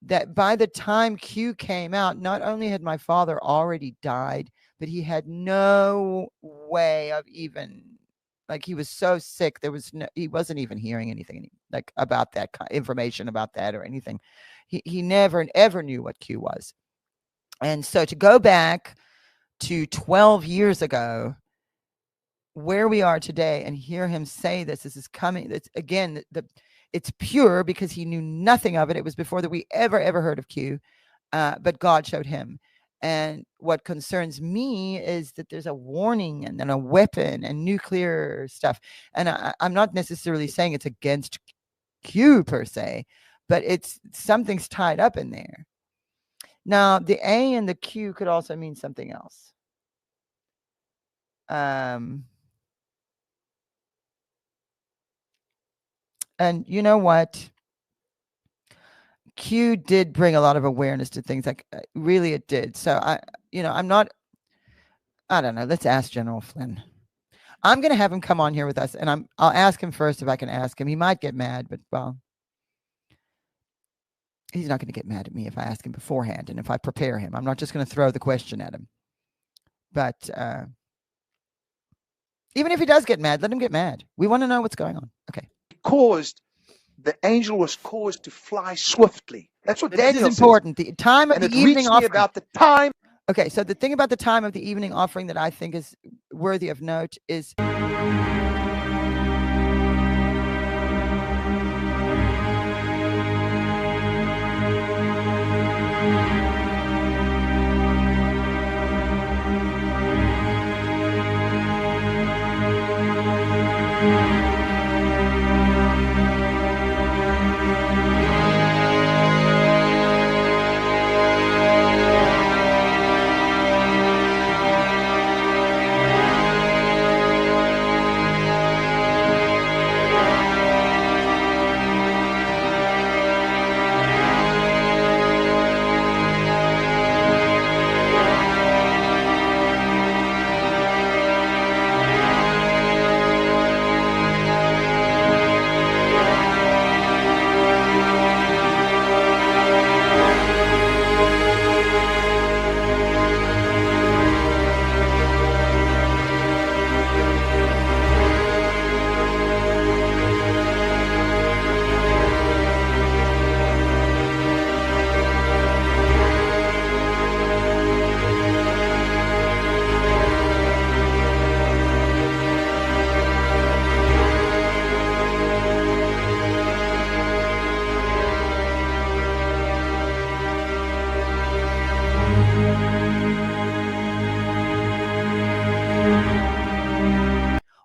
S3: that by the time Q came out, not only had my father already died, but he had no way of even, like, he was so sick. He wasn't even hearing anything like about that information about that or anything. He never ever knew what Q was. And so to go back to 12 years ago, where we are today, and hear him say this is coming. It's again, it's pure because he knew nothing of it. It was before that we ever heard of Q. but God showed him. And what concerns me is that there's a warning and then a weapon and nuclear stuff. And I'm not necessarily saying it's against Q per se, but it's something's tied up in there. Now, the A and the Q could also mean something else. And you know what? Q did bring a lot of awareness to things, like really it did. So I don't know. Let's ask General Flynn. I'm going to have him come on here with us, and I'll ask him first if I can ask him. He might get mad, but well, he's not going to get mad at me if I ask him beforehand and if I prepare him. I'm not just going to throw the question at him. But even if he does get mad, let him get mad. We want to know what's going on. Okay.
S11: The angel was caused to fly swiftly. That's what Daniel says.
S3: This is important. The time of the evening offering.
S11: About the time.
S3: Okay, so the thing about the time of the evening offering that I think is worthy of note is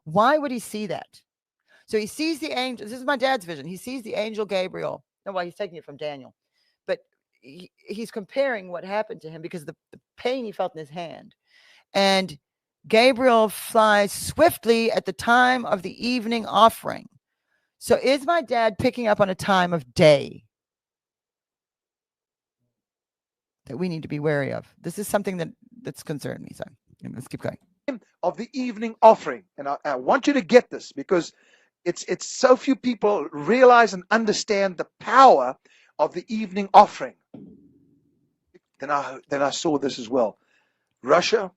S3: why would he see that? So he sees the angel. This is my dad's vision. He sees the angel Gabriel. No, well, he's taking it from Daniel. But he's comparing what happened to him because of the pain he felt in his hand. And Gabriel flies swiftly at the time of the evening offering. So is my dad picking up on a time of day that we need to be wary of? This is something that's concerned me. So let's keep going.
S11: Of the evening offering. And I want you to get this because it's so few people realize and understand the power of the evening offering. Then I saw this as well. Russia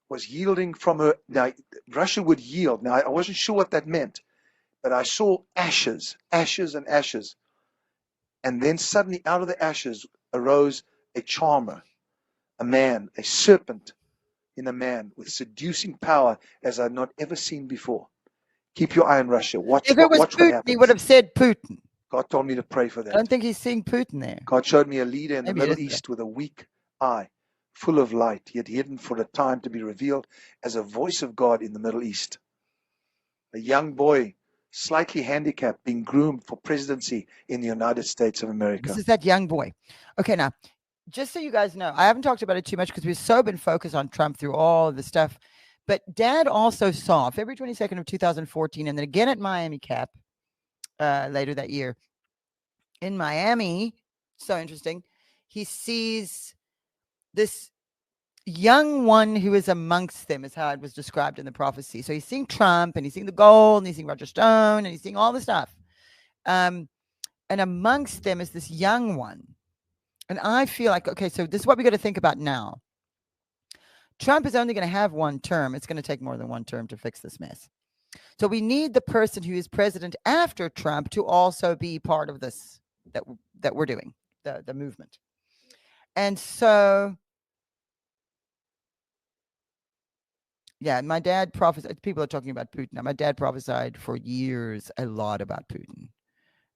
S11: was yielding from her. Now, Russia would yield. Now, I wasn't sure what that meant, but I saw ashes, ashes and ashes. And then suddenly out of the ashes arose a charmer, a man, a serpent in a man with seducing power as I've not ever seen before. Keep your eye on Russia. Watch,
S3: if it was
S11: watch
S3: Putin,
S11: what happens.
S3: He would have said Putin.
S11: God told me to pray for that.
S3: I don't think he's seeing Putin there.
S11: God showed me a leader in
S3: Maybe
S11: the Middle East with a weak eye, full of light, yet hidden for a time to be revealed as a voice of God in the Middle East. A young boy, slightly handicapped, being groomed for presidency in the United States of America.
S3: This is that young boy. Okay, now, just so you guys know, I haven't talked about it too much because we've so been focused on Trump through all of the stuff. But Dad also saw February 22nd of 2014, and then again at Miami Cap later that year. In Miami, so interesting, he sees this young one who is amongst them, is how it was described in the prophecy. So he's seeing Trump, and he's seeing the gold, and he's seeing Roger Stone, and he's seeing all the stuff. And amongst them is this young one. And I feel like, okay, so this is what we got to think about now. Trump is only going to have one term. It's going to take more than one term to fix this mess. So we need the person who is president after Trump to also be part of this that we're doing, the movement. And so, yeah, my dad prophesied. People are talking about Putin now. My dad prophesied for years a lot about Putin,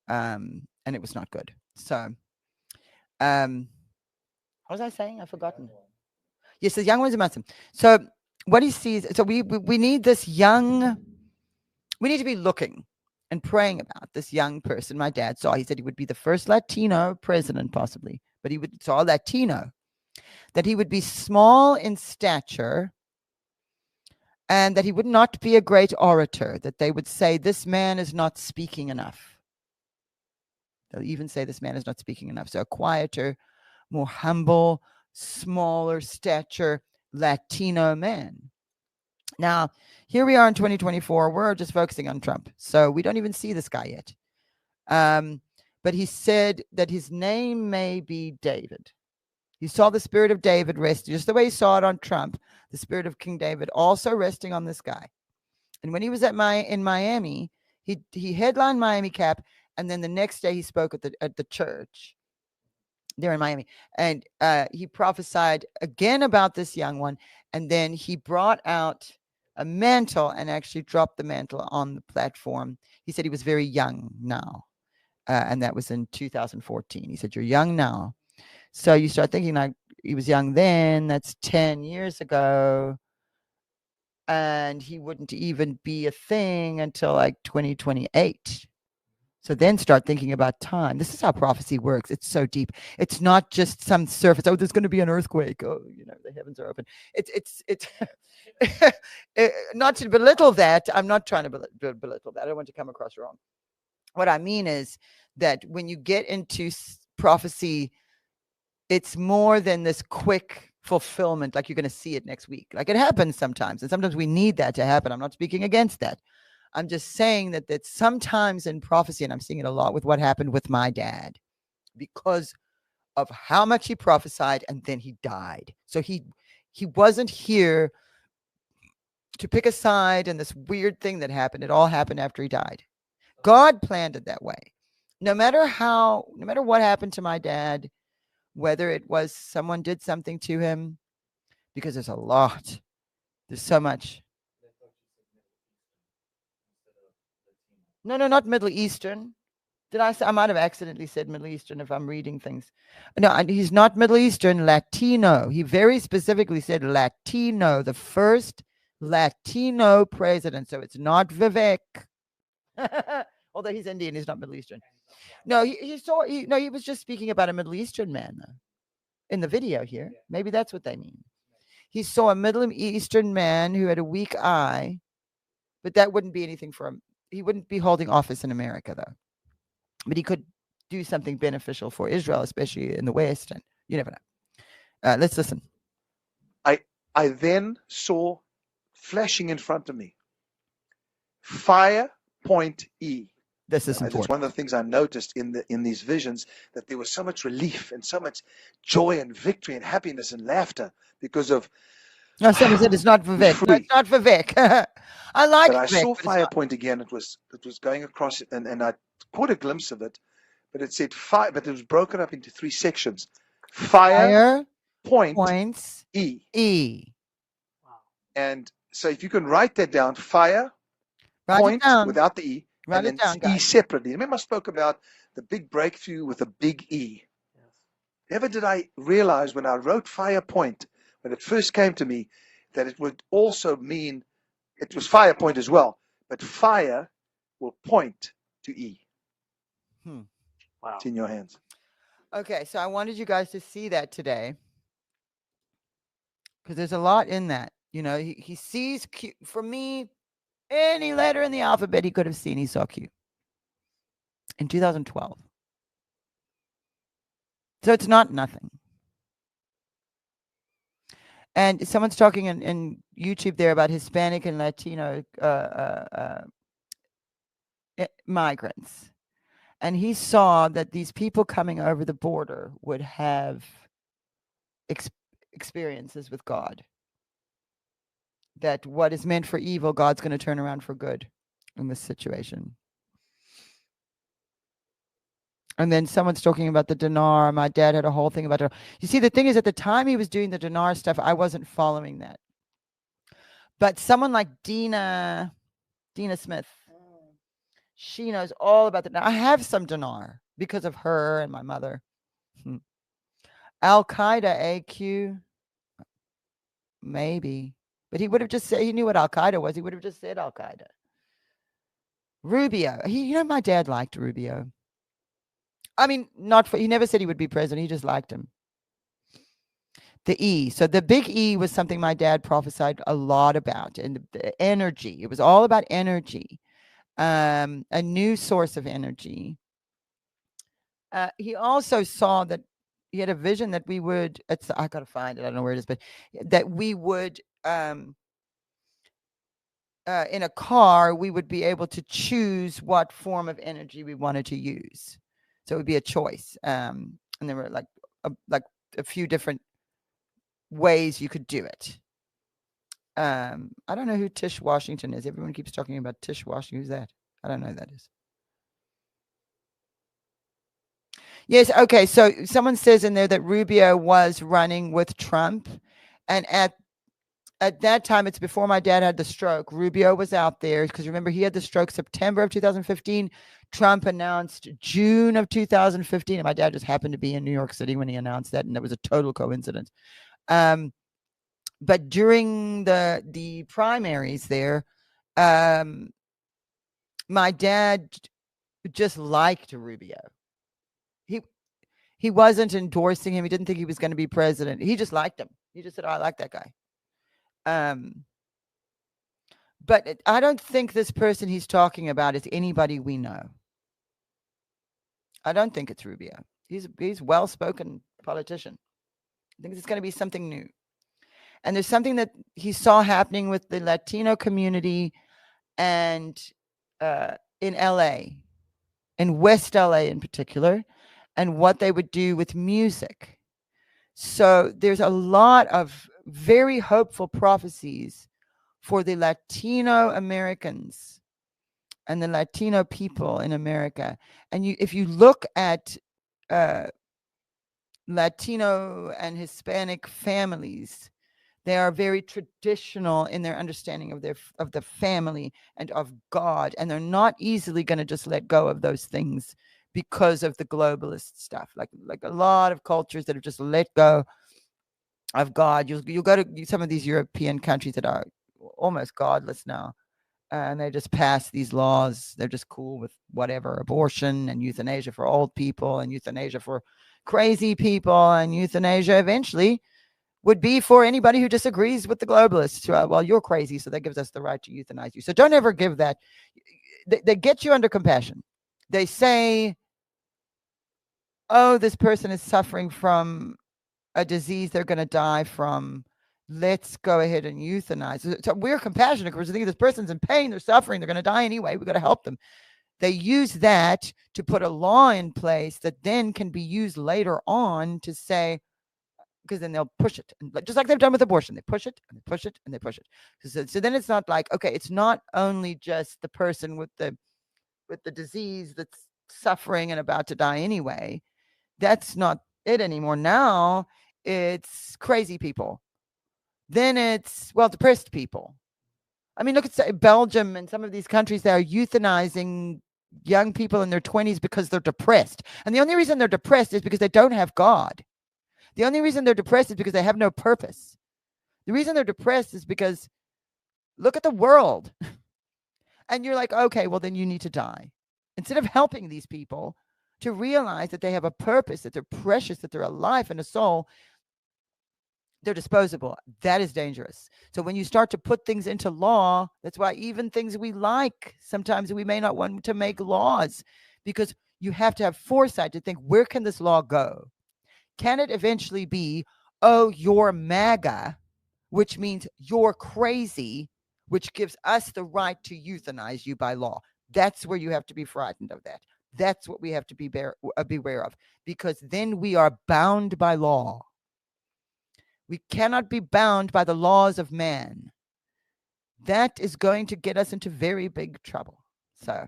S3: and it was not good. So, What was I saying? I've forgotten. Yes, the young ones are Muslim. So what he sees, so we need this young, we need to be looking and praying about this young person my dad saw. He said he would be the first Latino president possibly, but he saw Latino, that he would be small in stature and that he would not be a great orator, that they would say, this man is not speaking enough. They'll even say this man is not speaking enough. So a quieter, more humble, smaller stature Latino man. Now, here we are in 2024. We're just focusing on Trump. So we don't even see this guy yet. But he said that his name may be David. He saw the spirit of David rest, just the way he saw it on Trump, the spirit of King David also resting on this guy. And when he was in Miami, he headlined Miami Cap, and then the next day he spoke at the church there in Miami, and he prophesied again about this young one, and then he brought out a mantle and actually dropped the mantle on the platform. He said he was very young now, and that was in 2014. He said, you're young now. So you start thinking like he was young then, that's 10 years ago, and he wouldn't even be a thing until like 2028. So then start thinking about time. This is how prophecy works. It's so deep. It's not just some surface. Oh, there's going to be an earthquake. Oh, the heavens are open. It's not to belittle that. I'm not trying to belittle that. I don't want to come across wrong. What I mean is that when you get into prophecy, it's more than this quick fulfillment, like you're going to see it next week. Like it happens sometimes, and sometimes we need that to happen. I'm not speaking against that. I'm just saying that sometimes in prophecy, and I'm seeing it a lot with what happened with my dad, because of how much he prophesied and then he died. So he wasn't here to pick a side in this weird thing that happened. It all happened after he died. God planned it that way. No matter what happened to my dad, whether it was someone did something to him, because there's so much. No, not Middle Eastern. Did I say? I might have accidentally said Middle Eastern if I'm reading things. No, he's not Middle Eastern, Latino. He very specifically said Latino, the first Latino president. So it's not Vivek. Although he's Indian, he's not Middle Eastern. No, he was just speaking about a Middle Eastern man, though, in the video here. Maybe that's what they mean. He saw a Middle Eastern man who had a weak eye, but that wouldn't be anything for him. He wouldn't be holding office in America, though. But he could do something beneficial for Israel, especially in the West, and you never know. Let's listen.
S11: I then saw flashing in front of me, fire point E.
S3: This is important.
S11: It's one of the things I noticed in these visions, that there was so much relief and so much joy and victory and happiness and laughter because of.
S3: No, someone said it's not Vivek. No, it's not Vivek. I like
S11: but
S3: Vivek,
S11: I saw fire point again. It was going across it, and I caught a glimpse of it, but it said fire, but it was broken up into 3 sections. Fire points E.
S5: Wow.
S11: And so if you can write that down, fire point without the E,
S3: write
S11: and
S3: it down,
S11: E
S3: guys.
S11: separately. Remember I spoke about the big breakthrough with a big E.
S5: Yes.
S11: Never did I realize when I wrote fire point, when it first came to me, that it would also mean it was fire point as well, but fire will point to E.
S5: Wow.
S11: It's in your hands.
S3: Okay, so I wanted you guys to see that today, because there's a lot in that. He sees Q. For me, any letter in the alphabet he could have seen, he saw Q in 2012. So it's not nothing. And someone's talking in YouTube there about Hispanic and Latino migrants. And he saw that these people coming over the border would have experiences with God. That what is meant for evil, God's going to turn around for good in this situation. And then someone's talking about the dinar. My dad had a whole thing about it. You see, the thing is, at the time he was doing the dinar stuff, I wasn't following that. But someone like Dina Smith, she knows all about the dinar. I have some dinar because of her and my mother. Al Qaeda, AQ, maybe. But he would have just said, he knew what Al Qaeda was. He would have just said Al Qaeda. Rubio. My dad liked Rubio. I mean, he never said he would be president. He just liked him. The E. So the big E was something my dad prophesied a lot about, and the energy. It was all about energy, a new source of energy. He also saw that he had a vision that we would, I got to find it. I don't know where it is, but that we would, in a car, we would be able to choose what form of energy we wanted to use. So it would be a choice. And there were like a few different ways you could do it. I don't know who Tish Washington is. Everyone keeps talking about Tish Washington. Who's that? I don't know who that is. Yes, okay. So someone says in there that Rubio was running with Trump. And at that time, it's before my dad had the stroke. Rubio was out there because remember, he had the stroke September of 2015. Trump announced June of 2015. And my dad just happened to be in New York City when he announced that. And that was a total coincidence. But during the primaries there, my dad just liked Rubio. He wasn't endorsing him. He didn't think he was going to be president. He just liked him. He just said, oh, I like that guy. But I don't think this person he's talking about is anybody we know. I don't think it's Rubio. He's a well-spoken politician. I think it's going to be something new. And there's something that he saw happening with the Latino community and in LA, in West LA in particular, and what they would do with music. So there's a lot of very hopeful prophecies for the Latino Americans and the Latino people in America. And if you look at Latino and Hispanic families, they are very traditional in their understanding of the family and of God, and they're not easily going to just let go of those things because of the globalist stuff. Like a lot of cultures that have just let go of God. You'll go to some of these European countries that are almost godless now, and they just pass these laws. They're just cool with whatever, abortion and euthanasia for old people and euthanasia for crazy people, and euthanasia eventually would be for anybody who disagrees with the globalists. Well, you're crazy, so that gives us the right to euthanize you. So don't ever give that. They get you under compassion. They say, oh, this person is suffering from a disease they're going to die from. Let's go ahead and euthanize. So we're compassionate because we think this person's in pain, they're suffering, they're going to die anyway. We've got to help them. They use that to put a law in place that then can be used later on to say, because then they'll push it. And just like they've done with abortion, they push it and they push it and they push it. So then it's not like, okay, it's not only just the person with the disease that's suffering and about to die anyway. That's not it anymore. Now it's crazy people. Then it's, depressed people. I mean, look at Belgium and some of these countries that are euthanizing young people in their 20s because they're depressed. And the only reason they're depressed is because they don't have God. The only reason they're depressed is because they have no purpose. The reason they're depressed is because look at the world. And you're like, okay, well, then you need to die. Instead of helping these people to realize that they have a purpose, that they're precious, that they're a life and a soul, they're disposable. That is dangerous. So when you start to put things into law, that's why even things we like, sometimes we may not want to make laws, because you have to have foresight to think, where can this law go? Can it eventually be, oh, you're MAGA, which means you're crazy, which gives us the right to euthanize you by law? That's where you have to be frightened of that. That's what we have to beware of, because then we are bound by law. We cannot be bound by the laws of man. That is going to get us into very big trouble. So,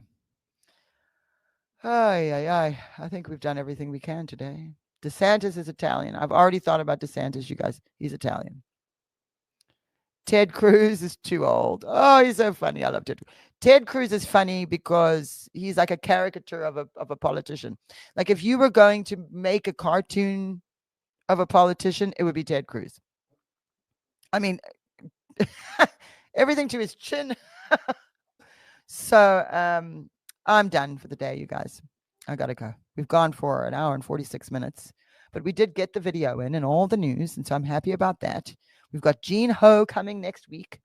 S3: I think we've done everything we can today. DeSantis is Italian. I've already thought about DeSantis, you guys. He's Italian. Ted Cruz is too old. Oh, he's so funny. I love Ted. Ted Cruz is funny because he's like a caricature of a politician. Like if you were going to make a cartoon of a politician, it would be Ted Cruz. I mean, everything to his chin. So I'm done for the day, you guys. I gotta go. We've gone for 1 hour and 46 minutes, but we did get the video in and all the news, and so I'm happy about that. We've got Gene Ho coming next week,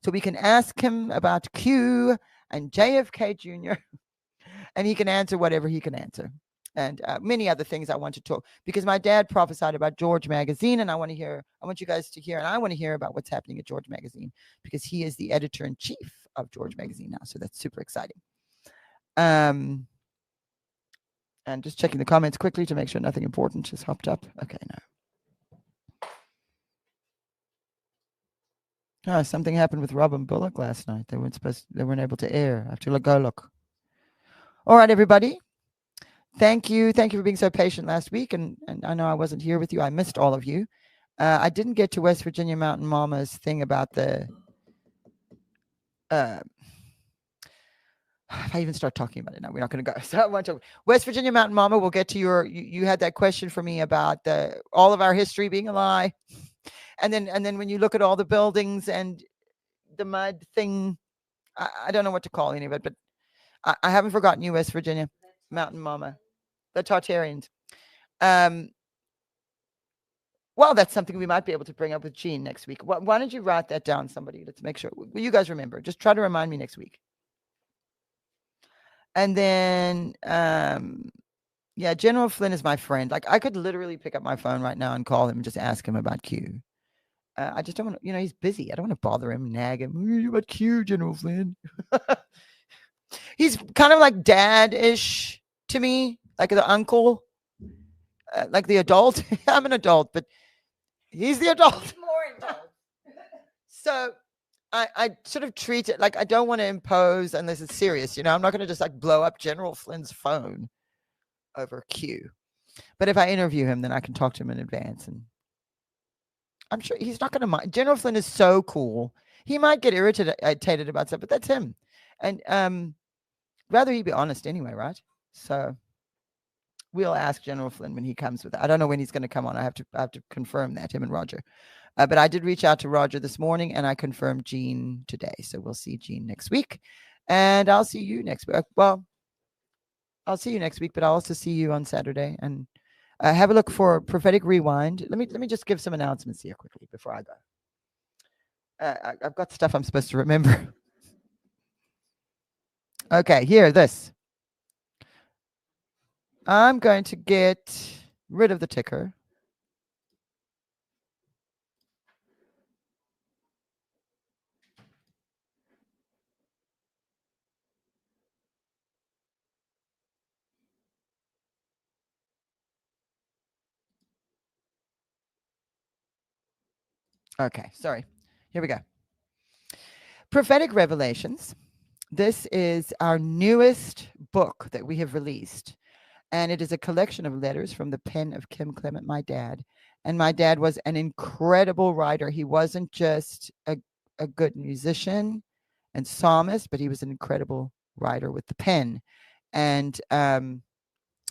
S3: so we can ask him about Q and JFK Jr. and he can answer whatever he can answer, and many other things I want to talk, because my dad prophesied about George Magazine, and I want you guys to hear, and I want to hear about what's happening at George Magazine, because he is the editor-in-chief of George Magazine now, so that's super exciting. And just checking the comments quickly to make sure nothing important has hopped up. Okay, no. Oh, something happened with Robin Bullock last night. They weren't able to air. I have to go look. All right, everybody. Thank you for being so patient last week, and I know I wasn't here with you. I missed all of you. I didn't get to West Virginia Mountain Mama's thing about the. If I even start talking about it now, we're not going to go. So I want to West Virginia Mountain Mama. We'll get to you had that question for me about all of our history being a lie, and then when you look at all the buildings and the mud thing, I don't know what to call any of it, but I haven't forgotten you, West Virginia Mountain Mama, the Tartarians. Well, that's something we might be able to bring up with Gene next week. Why don't you write that down, somebody? Let's make sure. Will you guys remember? Just try to remind me next week. And then, yeah, General Flynn is my friend. Like, I could literally pick up my phone right now and call him and just ask him about Q. I just don't want to, he's busy. I don't want to bother him, nag him. About Q, General Flynn. He's kind of like dad-ish to me, like the uncle, like the adult. I'm an adult, but he's the adult.
S4: More adult.
S3: So I sort of treat it like I don't want to impose unless it's serious. I'm not going to just like blow up General Flynn's phone over Q. But if I interview him, then I can talk to him in advance. And I'm sure he's not going to mind. General Flynn is so cool. He might get irritated about stuff, but that's him. And rather he be honest anyway, right? So we'll ask General Flynn when he comes with it. I don't know when he's going to come on. I have to confirm that, him and Roger. But I did reach out to Roger this morning, and I confirmed Gene today. So we'll see Gene next week. And I'll see you next week. Well, I'll see you next week, but I'll also see you on Saturday. And have a look for Prophetic Rewind. Let me just give some announcements here quickly before I go. I've got stuff I'm supposed to remember. Okay, this. I'm going to get rid of the ticker. Okay, sorry. Here we go. Prophetic Revelations. This is our newest book that we have released. And it is a collection of letters from the pen of Kim Clement, my dad. And my dad was an incredible writer. He wasn't just a good musician and psalmist, but he was an incredible writer with the pen. And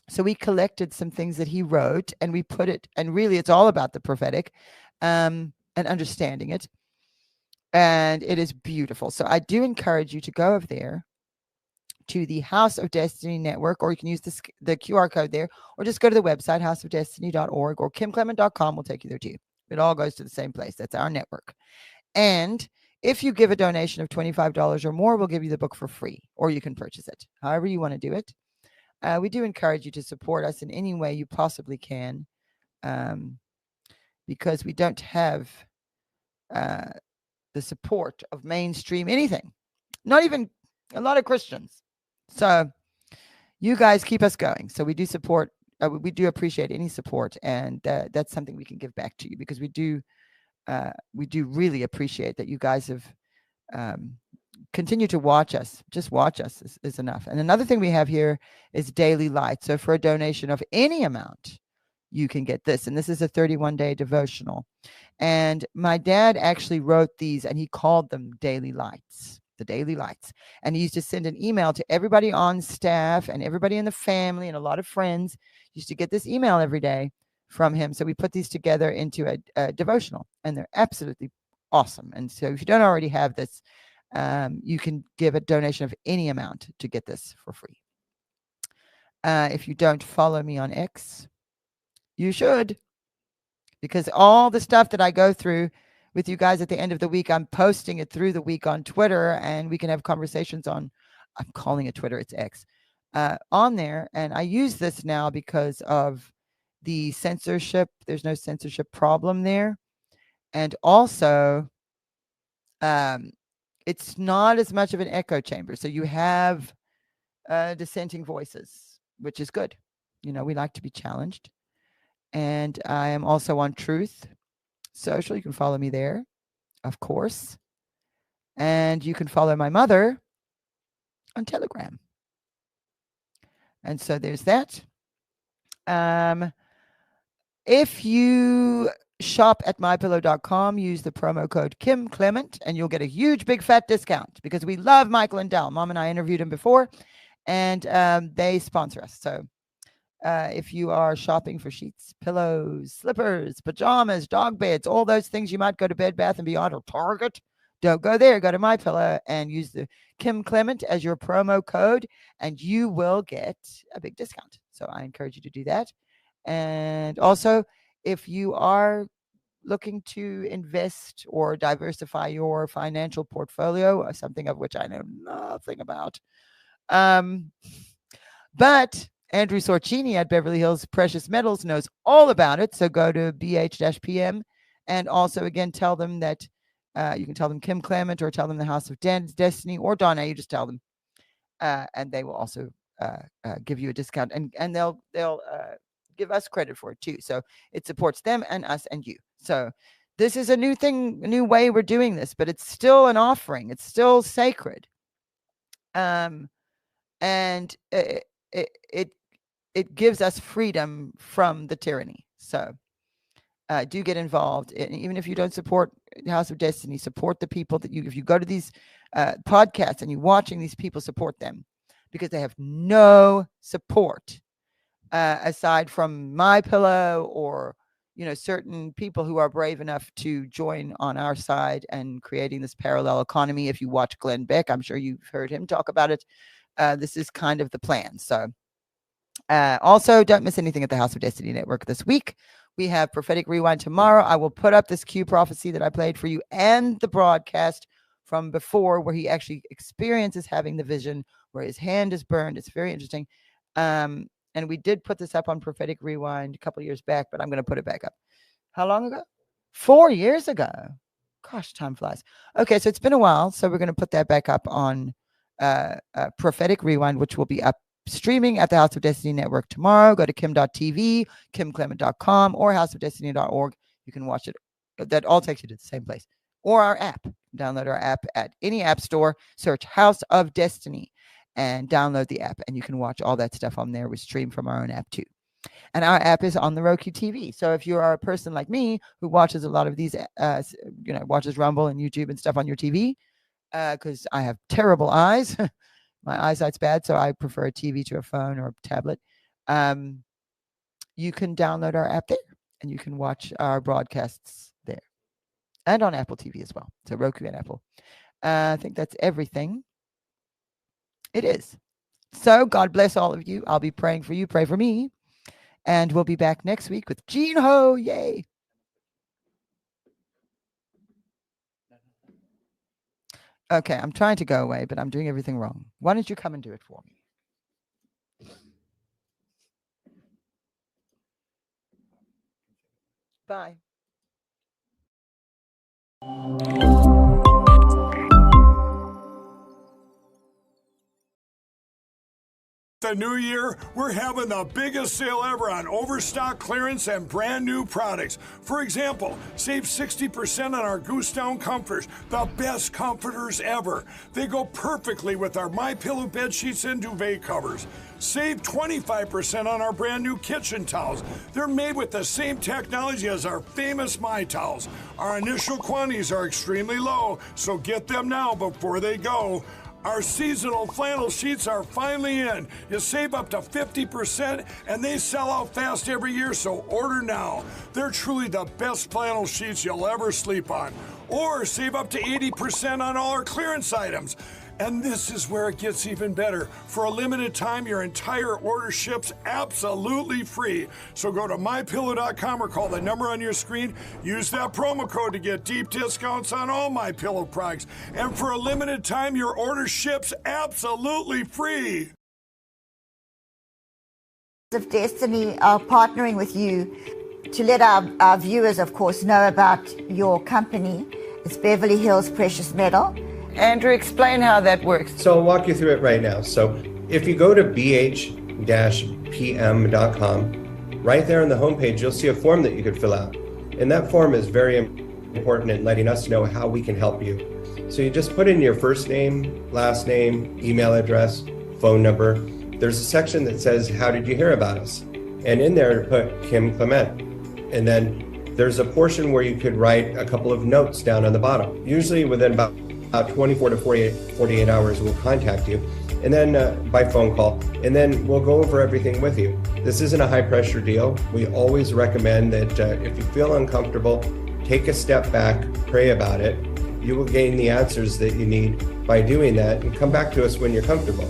S3: so we collected some things that he wrote, and we put it, and really it's all about the prophetic and understanding it. And it is beautiful. So I do encourage you to go over there to the House of Destiny Network, or you can use the QR code there, or just go to the website, houseofdestiny.org, or kimclement.com will take you there too. It all goes to the same place. That's our network. And if you give a donation of $25 or more, we'll give you the book for free, or you can purchase it. However you want to do it. We do encourage you to support us in any way you possibly can, because we don't have the support of mainstream anything, not even a lot of Christians. So you guys keep us going. So we do support, we do appreciate any support, and that's something we can give back to you, because we do really appreciate that you guys have continued to watch us. Just watch us is enough. And another thing we have here is Daily Light. So for a donation of any amount, you can get this. And this is a 31-day devotional. And my dad actually wrote these, and he called them Daily Lights, the Daily Lights. And he used to send an email to everybody on staff and everybody in the family, and a lot of friends used to get this email every day from him. So we put these together into a devotional, and they're absolutely awesome. And so if you don't already have this, you can give a donation of any amount to get this for free. If you don't follow me on X, you should, because all the stuff that I go through with you guys at the end of the week, I'm posting it through the week on Twitter, and we can have conversations on, I'm calling it Twitter, it's X, on there. And I use this now because of the censorship. There's no censorship problem there. And also, it's not as much of an echo chamber. So you have dissenting voices, which is good. You know, we like to be challenged. And I am also on Truth Social. You can follow me there, of course. And you can follow my mother on Telegram. And so there's that. If you shop at mypillow.com, use the promo code Kim Clement, and you'll get a huge, big, fat discount because we love Michael and Dell. Mom and I interviewed him before, and they sponsor us. So if you are shopping for sheets, pillows, slippers, pajamas, dog beds, all those things, you might go to Bed Bath & Beyond or Target. Don't go there. Go to MyPillow and use the Kim Clement as your promo code, and you will get a big discount. So I encourage you to do that. And also, if you are looking to invest or diversify your financial portfolio, something of which I know nothing about, but Andrew Sorcini at Beverly Hills Precious Metals knows all about it. So go to BH-PM, and also, again, tell them that you can tell them Kim Clement, or tell them the House of Destiny, or Donna. You just tell them, and they will also give you a discount, and they'll give us credit for it too. So it supports them and us and you. So this is a new thing, a new way we're doing this, but it's still an offering. It's still sacred. And it gives us freedom from the tyranny. So do get involved. And even if you don't support House of Destiny, support the people that if you go to these podcasts and you're watching these people, support them, because they have no support aside from MyPillow or, you know, certain people who are brave enough to join on our side and creating this parallel economy. If you watch Glenn Beck, I'm sure you've heard him talk about it. This is kind of the plan. So also, don't miss anything at the House of Destiny Network this week. We have Prophetic Rewind tomorrow. I will put up this Q prophecy that I played for you and the broadcast from before, where he actually experiences having the vision, where his hand is burned. It's very interesting. And we did put this up on Prophetic Rewind a couple of years back, but I'm going to put it back up. How long ago? 4 years ago. Gosh, time flies. Okay, so it's been a while. So we're going to put that back up on Prophetic Rewind, which will be up streaming at the House of Destiny Network tomorrow. Go to kim.tv, kimclement.com, or houseofdestiny.org. You can watch it. That all takes you to the same place. Or our app. Download our app at any app store. Search House of Destiny and download the app, and you can watch all that stuff on there. We stream from our own app too. And our app is on the Roku TV. So if you are a person like me who watches a lot of these, watches Rumble and YouTube and stuff on your TV, because I have terrible eyes. My eyesight's bad, so I prefer a TV to a phone or a tablet. You can download our app there, and you can watch our broadcasts there. And on Apple TV as well. So Roku and Apple. I think that's everything. It is. So God bless all of you. I'll be praying for you. Pray for me. And we'll be back next week with Gene Ho. Yay. Okay, I'm trying to go away, but I'm doing everything wrong. Why don't you come and do it for me? Bye.
S12: The new year, we're having the biggest sale ever on overstock clearance and brand new products. For example, save 60% on our Goose Down comforters, the best comforters ever. They go perfectly with our MyPillow bed sheets and duvet covers. Save 25% on our brand new kitchen towels. They're made with the same technology as our famous My Towels. Our initial quantities are extremely low, so get them now before they go. Our seasonal flannel sheets are finally in. You save up to 50% and they sell out fast every year, so order now. They're truly the best flannel sheets you'll ever sleep on. Or save up to 80% on all our clearance items. And this is where it gets even better. For a limited time, your entire order ships absolutely free. So go to MyPillow.com or call the number on your screen. Use that promo code to get deep discounts on all MyPillow products. And for a limited time, your order ships absolutely free.
S2: Of Destiny are partnering with you to let our viewers, of course, know about your company. It's Beverly Hills Precious Metal.
S3: Andrew, explain how that works.
S13: So I'll walk you through it right now. So if you go to bh-pm.com, right there on the homepage, you'll see a form that you could fill out. And that form is very important in letting us know how we can help you. So you just put in your first name, last name, email address, phone number. There's a section that says, how did you hear about us? And in there, put Kim Clement. And then there's a portion where you could write a couple of notes down on the bottom. Usually within about 24 to 48 hours, we'll contact you, and then by phone call, and then we'll go over everything with you. This isn't a high pressure deal. We always recommend that if you feel uncomfortable, take a step back, pray about it. You will gain the answers that you need by doing that, and come back to us when you're comfortable.